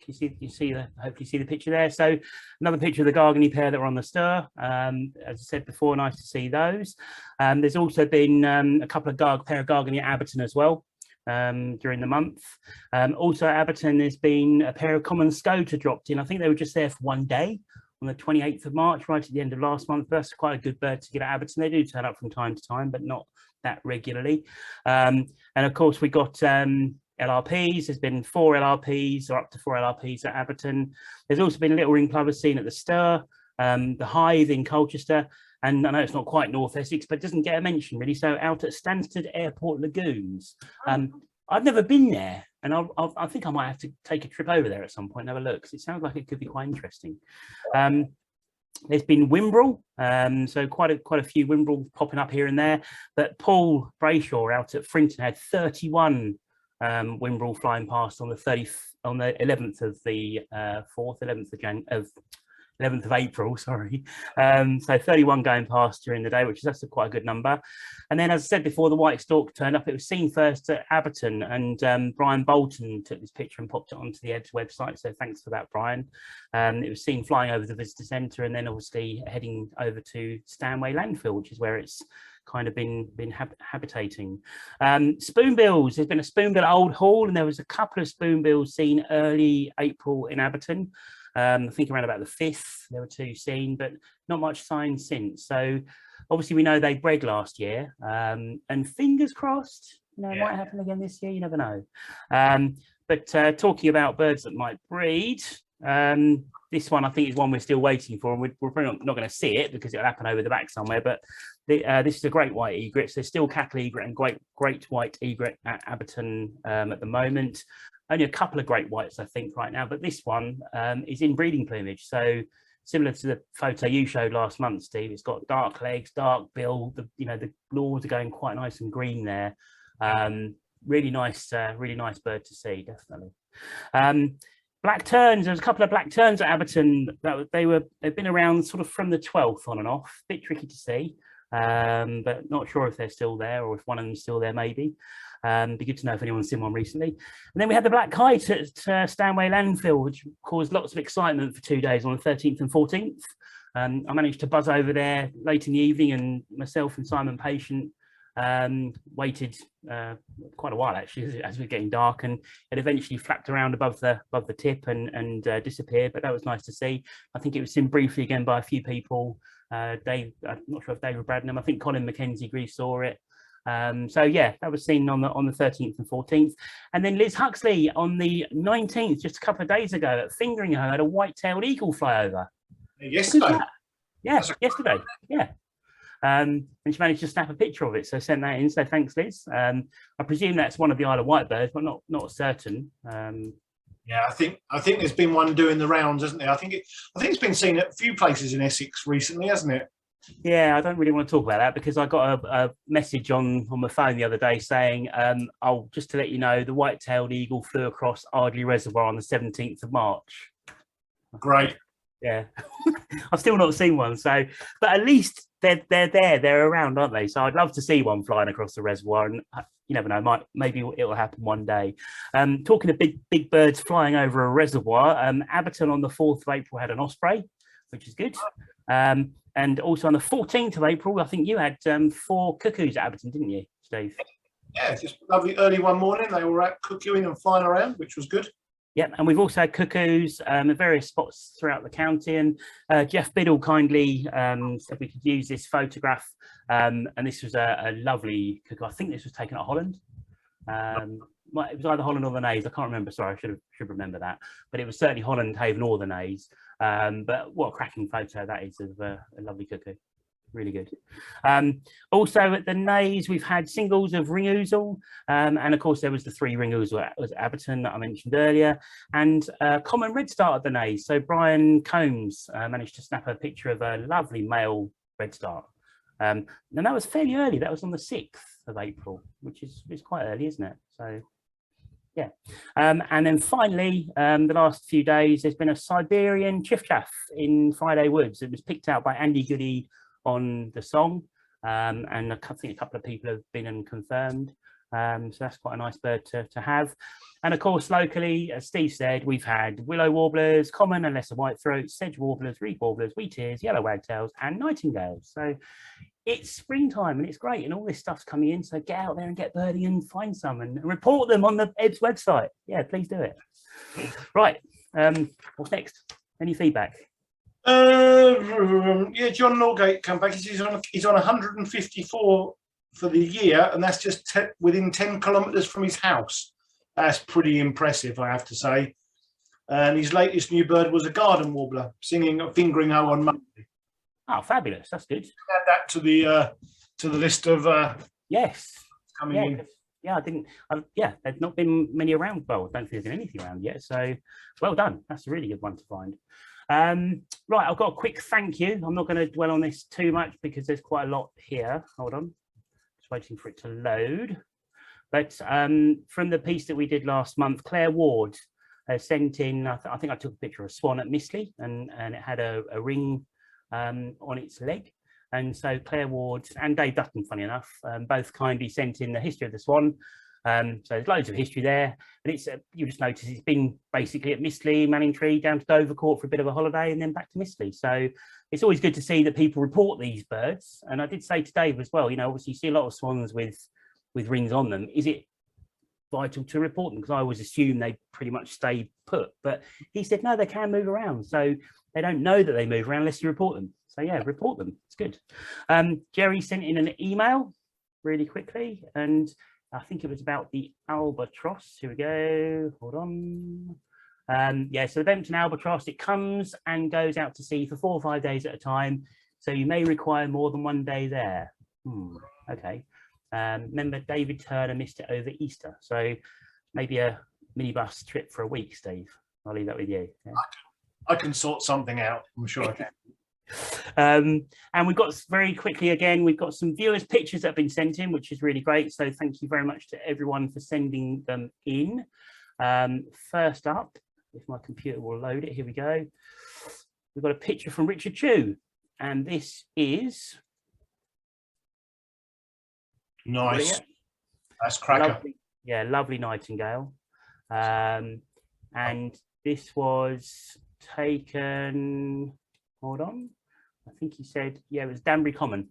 You see the, hopefully you see the picture there. So another picture of the Gargany pair that were on the stir. As I said before, nice to see those. There's also been a couple of pair of Gargany at Abberton as well during the month. Also at Abberton, there's been a pair of common scoter dropped in. I think they were just there for one day on the 28th of March, right at the end of last month. That's quite a good bird to get at Abberton. They do turn up from time to time, but not that regularly. And of course, we got LRPs. There's been 4 LRPs, or up to 4 LRPs at Abberton. There's also been a little ring plover seen at the Stir, the Hive in Colchester, and I know it's not quite North Essex, but it doesn't get a mention really. So out at Stansted Airport Lagoons. I've never been there, and I think I might have to take a trip over there at some point and have a look, because it sounds like it could be quite interesting. There's been Wimbrel, so quite a few Wimbrel popping up here and there. But Paul Brayshaw out at Frinton had 31 Wimbrel flying past on the 11th of the 11th of April, sorry. So 31 going past during the day, that's quite a good number. And then, as I said before, the white stork turned up. It was seen first at Abberton, and Brian Bolton took this picture and popped it onto the Ed's website. So thanks for that, Brian. It was seen flying over the visitor centre, and then obviously heading over to Stanway Landfill, which is where it's kind of been habitating. Spoonbills, there's been a spoonbill old haul, and there was a couple of spoonbills seen early April in Abberton. I think around about the 5th there were 2 seen, but not much sign since. So obviously we know they bred last year, and fingers crossed, it might happen again this year, you never know. But talking about birds that might breed, this one I think is one we're still waiting for, and we're probably not going to see it because it'll happen over the back somewhere. But this is a great white egret. So there's still cattle egret and great white egret at Abberton at the moment. Only a couple of great whites, I think, right now, but this one is in breeding plumage. So similar to the photo you showed last month, Steve, it's got dark legs, dark bill. The claws are going quite nice and green there. Really nice bird to see, definitely. Black terns. There's a couple of black terns at Abberton that they've been around sort of from the 12th on and off. Bit tricky to see, but not sure if they're still there or if one of them's still there, maybe. Be good to know if anyone's seen one recently. And then we had the black kite at Stanway Landfill, which caused lots of excitement for 2 days on the 13th and 14th. I managed to buzz over there late in the evening, and myself and Simon Patient waited quite a while actually as we were getting dark, and it eventually flapped around above the tip and disappeared. But that was nice to see. I think it was seen briefly again by a few people. Dave, I'm not sure if David Bradnam, I think Colin McKenzie saw it. So yeah, that was seen on the 13th and 14th. And then Liz Huxley on the 19th, just a couple of days ago at Fingeringham, had a white-tailed eagle fly over. Yesterday. Yeah, yesterday. Yeah. And she managed to snap a picture of it, so sent that in. So thanks, Liz. I presume that's one of the Isle of Wight birds, but not certain. Yeah, I think there's been one doing the rounds, hasn't there? I think it's been seen at a few places in Essex recently, hasn't it? Yeah, I don't really want to talk about that because I got a message on my phone the other day saying, just to let you know, the white-tailed eagle flew across Ardley Reservoir on the 17th of March. Great. Yeah, I've still not seen one. So, but at least they're around, aren't they? So I'd love to see one flying across the reservoir, and you never know, maybe it'll happen one day. Talking of big birds flying over a reservoir, Abberton on the 4th of April had an osprey, which is good. And also on the 14th of April, I think you had 4 cuckoos at Abberton, didn't you, Steve? Yeah, just lovely early one morning. They were out cuckooing and flying around, which was good. Yeah, and we've also had cuckoos at various spots throughout the county. And Jeff Biddle kindly said we could use this photograph. And this was a lovely cuckoo. I think this was taken at Holland. It was either Holland or the Naze. I can't remember. Sorry, I should remember that. But it was certainly Holland, Haven, or the Naze. But what a cracking photo that is of a lovely cuckoo. really good. Also at the nays, we've had singles of ring ousel, and of course there was the 3 ring ousel was Aberton that I mentioned earlier, and common redstart at the nays. So Brian Combs managed to snap a picture of a lovely male redstart, and that was fairly early. That was on the 6th of April, which is quite early, isn't it? So yeah. And then finally, the last few days, there's been a Siberian chiff-chaff in Friday Woods. It was picked out by Andy Goody on the song, and I think a couple of people have been and confirmed. So that's quite a nice bird to have. And of course, locally, as Steve said, we've had willow warblers, common and lesser whitethroats, sedge warblers, reed warblers, wheatears, yellow wagtails, and nightingales. So it's springtime and it's great, and all this stuff's coming in. So get out there and get birding and find some and report them on the EBS website. Yeah, please do it. Right. What's next? Any feedback? Yeah, John Norgate come back. He's on 154 for the year, and that's just within 10 kilometres from his house. That's pretty impressive, I have to say. And his latest new bird was a garden warbler, singing a fingering O on Monday. Oh, fabulous! That's good. Add that to the list of yes coming in. Yeah, I didn't. Yeah, there's not been many around. Well, I don't think there's been anything around yet. So, well done. That's a really good one to find. Right, I've got a quick thank you. I'm not going to dwell on this too much because there's quite a lot here. Hold on, just waiting for it to load. But from the piece that we did last month, Claire Ward sent in. I think I took a picture of a swan at Mistley, and it had a ring on its leg. And so Claire Ward and Dave Dutton, funny enough, both kindly sent in the history of the swan. So there's loads of history there, and it's you just notice it's been basically at Mistley, Manningtree, down to Dovercourt for a bit of a holiday, and then back to Mistley. So it's always good to see that people report these birds. And I did say to Dave as well, you know, obviously you see a lot of swans with rings on them. Is it vital to report them? Because I always assume they pretty much stay put, but he said no, they can move around. So they don't know that they move around unless you report them. So yeah, report them. It's good. Jerry sent in an email really quickly, and I think it was about the Albatross. Here we go. Hold on. Yeah, so the Bempton Albatross, it comes and goes out to sea for 4 or 5 days at a time. So you may require more than 1 day there. Okay. Remember, David Turner missed it over Easter. So maybe a minibus trip for a week, Steve. I'll leave that with you. Yeah. I can sort something out. I'm sure I can. And we've got very quickly again, we've got some viewers' pictures that have been sent in, which is really great. So thank you very much to everyone for sending them in. First up, if my computer will load it, here we go. We've got a picture from Richard Chew, and this is nice. That's cracker. Lovely, yeah, lovely nightingale. And this was taken, hold on, I think he said, yeah, it was Danbury Common.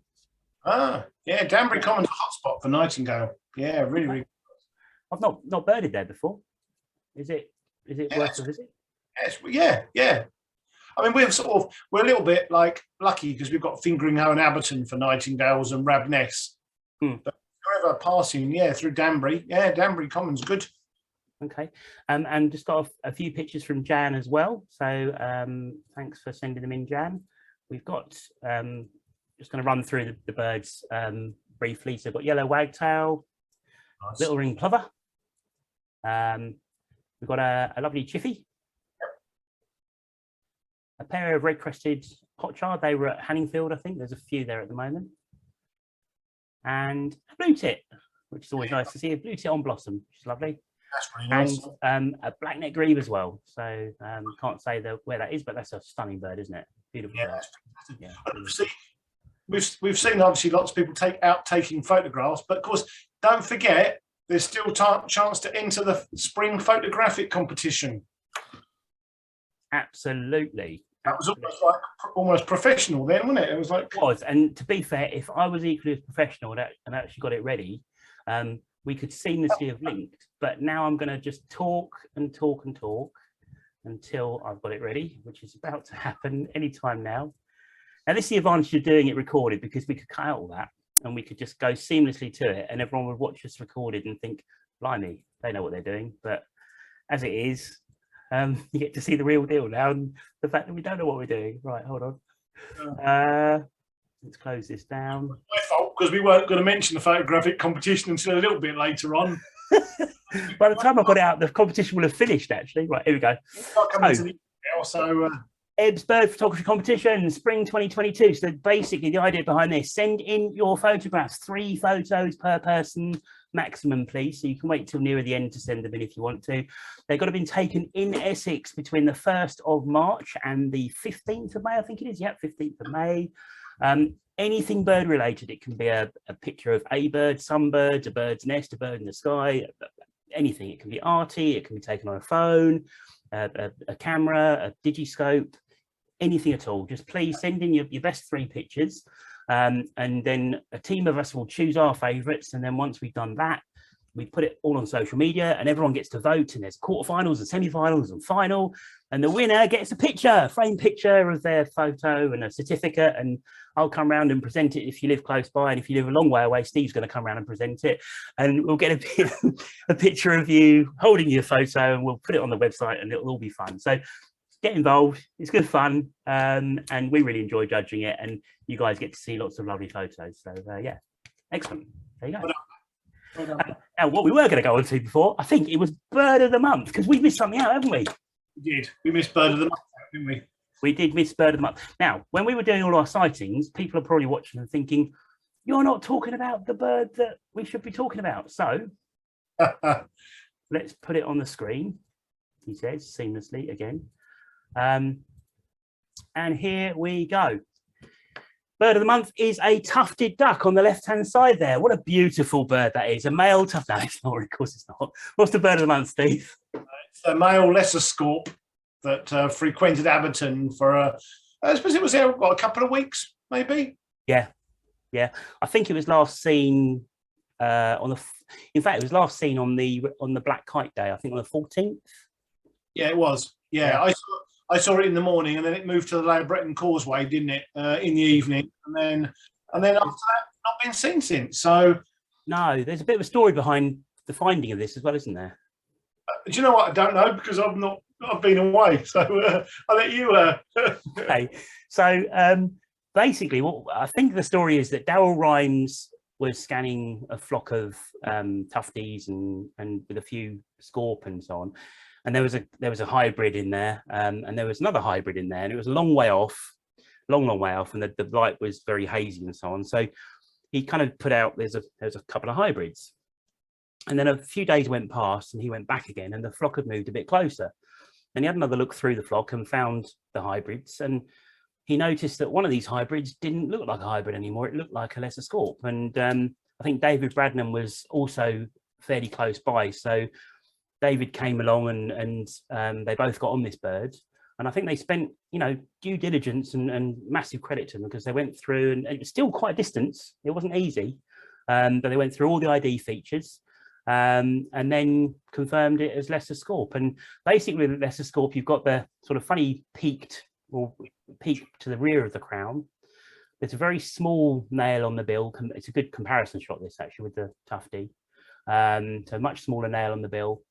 Ah, yeah, Danbury Common's a hotspot for nightingale. Yeah, really, really. I've not birded there before. Is it worth a visit? Yes, yeah. I mean, we're a little bit like lucky because we've got Fingering O and Aberton for nightingales and Rabness. But if you're ever passing, through Danbury, Danbury Common's good. Okay, and just got a few pictures from Jan as well. So thanks for sending them in, Jan. We've got just going to run through the birds briefly. So we've got yellow wagtail, nice. Little ring plover. We've got a lovely chiffy, a pair of red-crested potchard. They were at Hanningfield, I think. There's a few there at the moment, and a blue tit, which is always nice to see. A blue tit on blossom, which is lovely. That's really nice. And a black-necked grebe as well. So can't say where that is, but that's a stunning bird, isn't it? Beautiful. Yeah, that's we've seen obviously lots of people taking photographs, but of course, don't forget there's still chance to enter the spring photographic competition. Absolutely. That was almost professional then, wasn't it? It was like. It was, and to be fair, if I was equally as professional and actually got it ready, we could seamlessly have linked, but now I'm going to just talk and talk and talk until I've got it ready, which is about to happen anytime now. Now, this is the advantage of doing it recorded, because we could cut out all that and we could just go seamlessly to it, and everyone would watch us recorded and think, blimey, they know what they're doing. But as it is, you get to see the real deal now, and the fact that we don't know what we're doing. Right, hold on. let's close this down. My fault, because we weren't going to mention the photographic competition until a little bit later on. By the time I got it out, the competition will have finished, actually. Right, here we go. Ebbs Bird Photography Competition, Spring 2022. So basically the idea behind this, send in your photographs, 3 photos per person maximum, please. So you can wait till nearer the end to send them in if you want to. They've got to have been taken in Essex between the 1st of March and the 15th of May, I think it is. Yeah, 15th of May. Anything bird related. It can be a picture of a bird, some birds, a bird's nest, a bird in the sky, anything. It can be arty, it can be taken on a phone, a camera, a digiscope, anything at all. Just please send in your best 3 pictures, and then a team of us will choose our favorites, and then once we've done that, we put it all on social media and everyone gets to vote, and there's quarterfinals and semi-finals and final, and the winner gets a picture, framed picture of their photo and a certificate, and I'll come around and present it if you live close by, and if you live a long way away, Steve's going to come around and present it, and we'll get a picture of you holding your photo, and we'll put it on the website, and it'll all be fun. So get involved, it's good fun, and we really enjoy judging it, and you guys get to see lots of lovely photos. So yeah, excellent. There you go. Well done. Now, what we were going to go on to before, I think it was Bird of the Month, because we missed something out, haven't we? We did. We missed Bird of the Month, didn't we? We did miss Bird of the Month. Now, when we were doing all our sightings, people are probably watching and thinking, you're not talking about the bird that we should be talking about. So let's put it on the screen, he says seamlessly again. And here we go. Bird of the month is a tufted duck on the left-hand side there. What a beautiful bird that is. A male tuft. No, it's not. Of course it's not. What's the bird of the month, Steve? It's a male Leicester Scorp that frequented Abberton for, I suppose it was there, what, a couple of weeks, maybe? Yeah. Yeah. I think it was last seen in fact, it was last seen on the Black Kite Day, I think on the 14th. Yeah, it was. Yeah. I saw it in the morning, and then it moved to the Breton Causeway, didn't it, in the evening, and then after that, not been seen since. So no, there's a bit of a story behind the finding of this as well, isn't there? Do you know what? I don't know, because I've been away. So I'll let you. Okay. So basically, what I think the story is that Darryl Rhymes was scanning a flock of tufties and with a few scorp and so on. And there was a hybrid in there, and there was another hybrid in there, and it was a long way off, long way off, and the light was very hazy and so on. So he kind of put out there's a couple of hybrids, and then a few days went past, and he went back again, and the flock had moved a bit closer, and he had another look through the flock and found the hybrids, and he noticed that one of these hybrids didn't look like a hybrid anymore; it looked like a Leicester Scorp, and I think David Bradnam was also fairly close by, so David came along and they both got on this bird, and I think they spent due diligence and massive credit to them, because they went through, and it was still quite a distance, it wasn't easy, but they went through all the ID features and then confirmed it as Leicester Scorp. And basically with Leicester Scorp, you've got the sort of funny peak to the rear of the crown. There's a very small nail on the bill. It's a good comparison shot, this actually, with the tufty. So much smaller nail on the bill.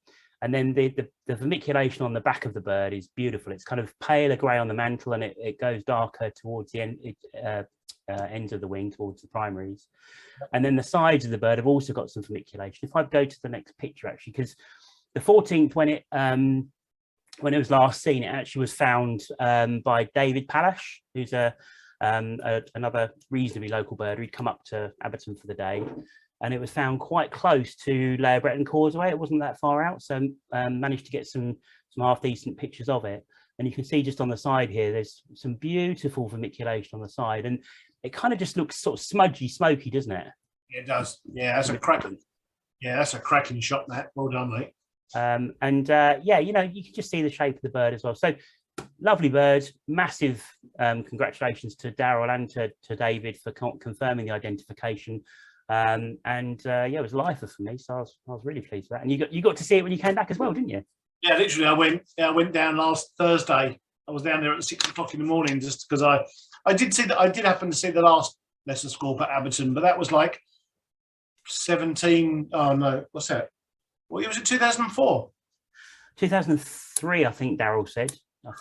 And then the vermiculation on the back of the bird is beautiful. It's kind of paler grey on the mantle, and it goes darker towards the ends of the wing, towards the primaries. And then the sides of the bird have also got some vermiculation. If I go to the next picture, actually, because the 14th, when it was last seen, it actually was found by David Palash, who's another reasonably local birder. He'd come up to Abberton for the day. And it was found quite close to Breton Causeway. It wasn't that far out, so managed to get some half decent pictures of it. And you can see just on the side here, there's some beautiful vermiculation on the side, and it kind of just looks sort of smudgy, smoky, doesn't it? Yeah, it does. Yeah, that's a cracking. Yeah, that's a cracking shot. That, well done, mate. Yeah, you can just see the shape of the bird as well. So lovely bird. Massive congratulations to Darryl and to David for confirming the identification. Yeah, it was a lifer for me, so I was really pleased with that. And you got to see it when you came back as well, didn't you? Yeah, literally. I went down last Thursday. I was down there at 6 o'clock in the morning, just because I did see that. I did happen to see the last Leicester Scorp at Abberton, but that was like 17. Oh no, what's that? Well, was it 2004? 2003, I think Darryl said.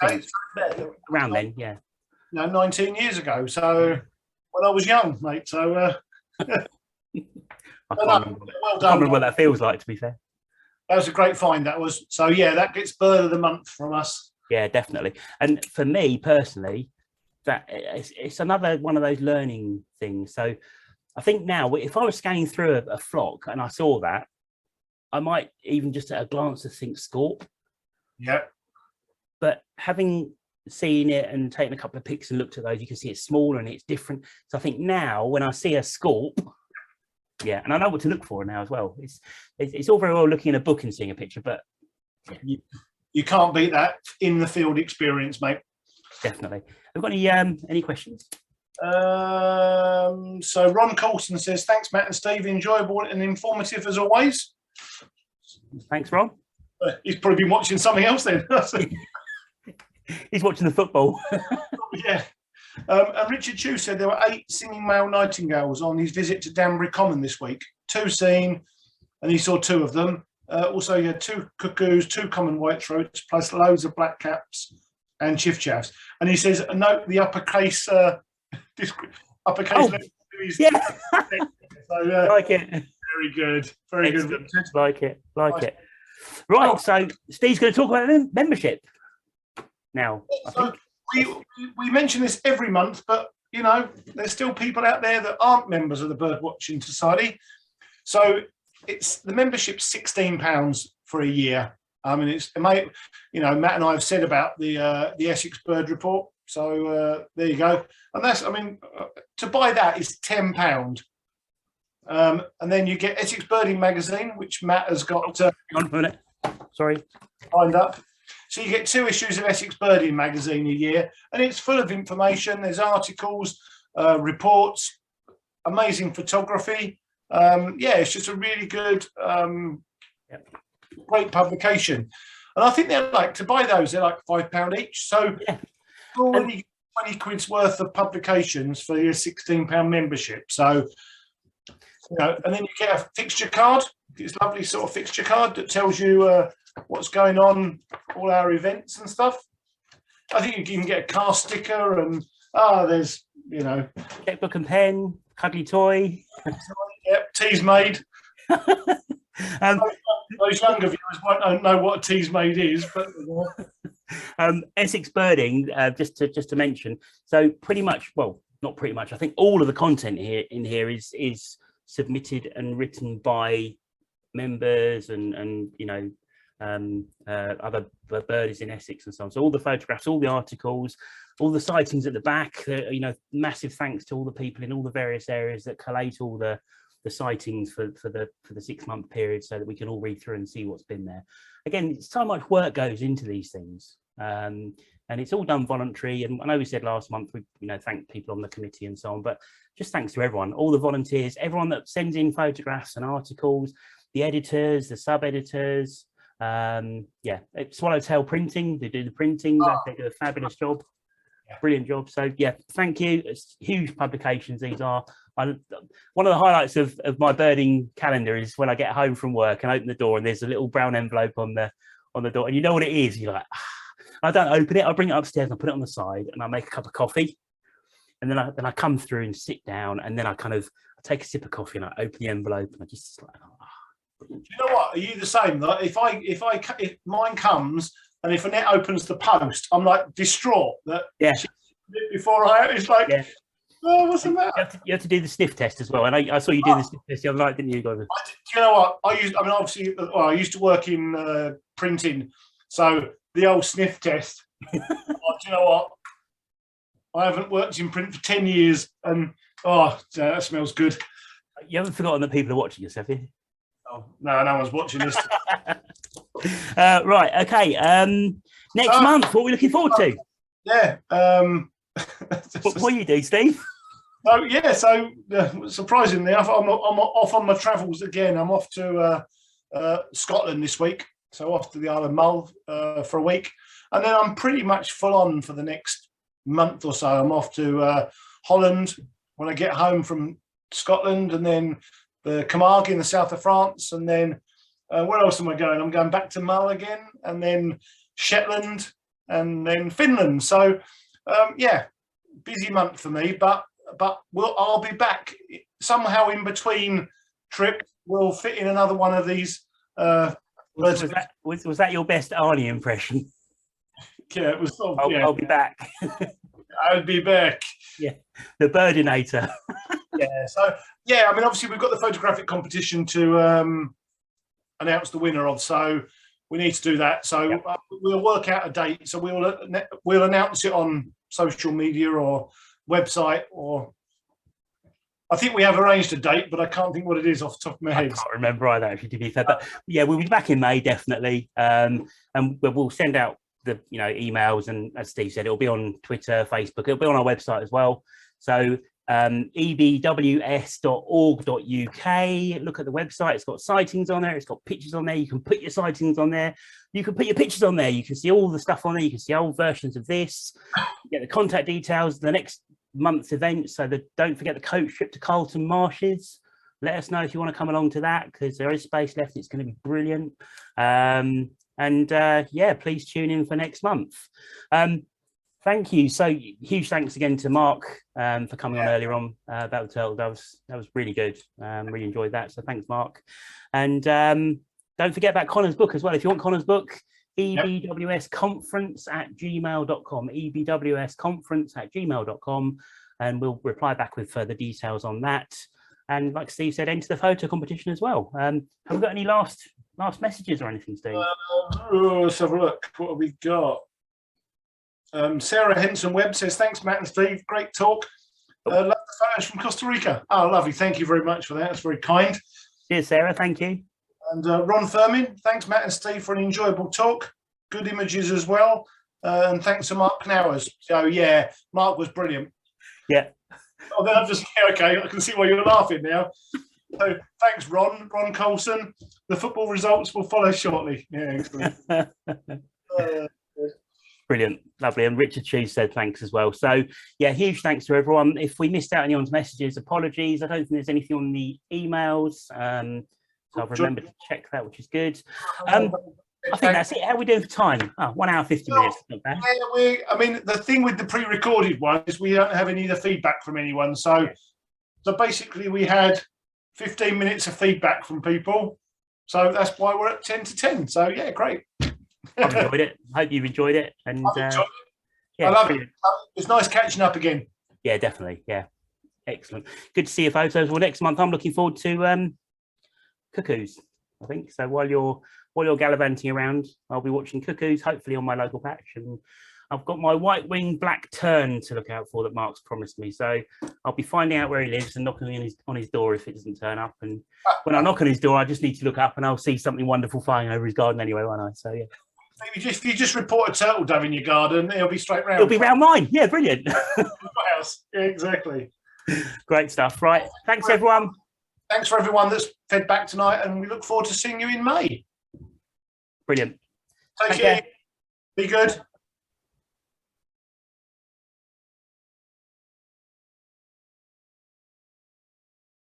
I think around then, yeah. No, 19 years ago. So when I was young, mate. So I can't well remember done. what that feels like, to be fair. That was a great find. That was. So yeah, that gets bird of the month from us. Yeah, definitely. And for me personally, that it's another one of those learning things. So I think now, if I was scanning through a flock and I saw that, I might even just at a glance to think Scorp. Yeah. But having seen it and taken a couple of pics and looked at those, you can see it's smaller and it's different. So I think now when I see a Scorp, yeah, and I know what to look for now as well. It's all very well looking in a book and seeing a picture, but yeah. You can't beat that in the field experience, mate. Definitely. Have we got any questions? So Ron Coulson says, thanks, Matt and Steve. Enjoyable and informative as always. Thanks, Ron. He's probably been watching something else then. He's watching the football. Yeah. And Richard Chew said there were 8 singing male nightingales on his visit to Danbury Common this week. 2 seen, and he saw 2 of them. Also, he had 2 cuckoos, 2 common white throats, plus loads of black caps and chiffchaffs. And he says, note the uppercase. Uppercase. Yeah. So, like it. Very good. Very good. Like it. Like it. Right. So Steve's going to talk about membership now. So we mention this every month, but you know, there's still people out there that aren't members of the Birdwatching Society. So it's the membership's £16 for a year. I mean, it's you know, Matt and I have said about the Essex Bird Report. So there you go. And that's, I mean, to buy that is £10. And then you get Essex Birding magazine, which Matt has got. Hang on a minute. Sorry. Lined up. So you get 2 issues of Essex Birding magazine a year, and it's full of information. There's articles, reports, amazing photography. Yeah, it's just a really good, great publication. And I think they're like, to buy those, they're like £5 each. So yeah. already 20 quid's worth of publications for your £16 membership. So, you know, and then you get a fixture card. It's a lovely sort of fixture card that tells you what's going on, all our events and stuff. I think you can get a car sticker and there's, you know, checkbook and pen, cuddly toy. Yep, tea's made. Those younger viewers won't know what a tea's made is, but Essex Birding, just to mention. So pretty much, well, not pretty much. I think all of the content in here is submitted and written by members and you know, other birdies in Essex and so on. So all the photographs, all the articles, all the sightings at the back. You know, massive thanks to all the people in all the various areas that collate all the sightings for the 6-month period, so that we can all read through and see what's been there. Again, so much work goes into these things, and it's all done voluntary. And I know we said last month we thanked people on the committee and so on, but just thanks to everyone, all the volunteers, everyone that sends in photographs and articles, the editors, the sub-editors. Yeah, Swallowtail Printing, they do the printing. They do a fabulous job, brilliant job. So yeah, thank you. It's huge publications these are. One of the highlights of my birding calendar is when I get home from work and open the door and there's a little brown envelope on the door, and you know what it is. You're like, I don't open it. I bring it upstairs and I put it on the side and I make a cup of coffee, and then I come through and sit down, and then I take a sip of coffee and I open the envelope and I just like. Do you know what? Are you the same? Like if mine comes and if Annette opens the post, I'm like distraught that before it's like, oh, what's the matter? You have to do the sniff test as well. And I saw you do the sniff test the other night, didn't you, guys? Do you know what? Obviously, I used to work in printing, so the old sniff test. Do you know what? I haven't worked in print for 10 years, and that smells good. You haven't forgotten that people are watching us, have you? Oh, no one's watching us. Right, okay. Next month, what are we looking forward to? Yeah. What do you do, Steve? Oh yeah, so surprisingly, I'm off on my travels again. I'm off to Scotland this week, so off to the Isle of Mull for a week, and then I'm pretty much full on for the next month or so. I'm off to Holland when I get home from Scotland, and then the Camargue in the south of France, and then where else am I going? I'm going back to Mull again, and then Shetland, and then Finland. So yeah, busy month for me, but but I'll be back somehow in between trips. We'll fit in another one of these. Was that your best Arnie impression? Yeah, it was. Yeah. I'll be back. I'll be back. Yeah, the Birdinator. Yeah. So yeah, I mean, obviously we've got the photographic competition to announce the winner of. So we need to do that. So we'll work out a date. So we'll announce it on social media or website, or I think we have arranged a date, but I can't think what it is off the top of my head. I can't remember either, actually, to be fair. But yeah, we'll be back in May, definitely. And we'll send out the emails, and as Steve said, it'll be on Twitter, Facebook, it'll be on our website as well. So ebws.org.uk, look at the website, it's got sightings on there, it's got pictures on there, you can put your sightings on there, you can put your pictures on there, you can see all the stuff on there, you can see old versions of this, you get the contact details, the next month's event. So don't forget the coach trip to Carlton Marshes. Let us know if you want to come along to that, because there is space left. It's going to be brilliant. Yeah, please tune in for next month. Thank you. So huge thanks again to Mark for coming on earlier on about the turtle doves. That was really good. Really enjoyed that. So thanks, Mark. And don't forget about Connor's book as well. If you want Connor's book, ebwsconference@gmail.com, ebwsconference@gmail.com, and we'll reply back with further details on that. And like Steve said, enter the photo competition as well. Have we got any last messages or anything, Steve? Let's have a look. What have we got? Sarah Henson Webb says, thanks, Matt and Steve. Great talk. Love the photos from Costa Rica. Oh, lovely. Thank you very much for that. That's very kind. Cheers, Sarah. Thank you. And Ron Furman, thanks, Matt and Steve, for an enjoyable talk. Good images as well. And thanks to Mark Knowers. So, yeah, Mark was brilliant. Yeah. Oh, then I'm just, okay, I can see why you're laughing now. So, thanks, Ron Colson. The football results will follow shortly. Yeah, excellent. Brilliant, lovely. And Richard Cheese said thanks as well. So yeah, huge thanks to everyone. If we missed out anyone's messages, apologies. I don't think there's anything on the emails, so I've remembered to check that, which is good. I think that's it. How are we doing for time? 1 hour 50 minutes. Not bad. Yeah, I mean, the thing with the pre-recorded one is we don't have any of the feedback from anyone. So basically we had 15 minutes of feedback from people. So that's why we're at 10 to 10. So yeah, great. I've enjoyed it. Hope you've enjoyed it. And yeah, I love it. It's nice catching up again. Yeah, definitely. Yeah, excellent. Good to see your photos. Well, next month I'm looking forward to cuckoos, I think. So while you're gallivanting around, I'll be watching cuckoos, hopefully on my local patch. And I've got my white-winged black tern to look out for that Mark's promised me. So I'll be finding out where he lives and knocking on his door if it doesn't turn up. And when I knock on his door, I just need to look up and I'll see something wonderful flying over his garden anyway, won't I? So yeah. If you just report a turtle dove in your garden, it'll be straight round. It'll be round mine. Yeah, brilliant. House. Yeah, exactly. Great stuff. Right. Thanks, everyone. Thanks for everyone that's fed back tonight, and we look forward to seeing you in May. Brilliant. Take care. Be good.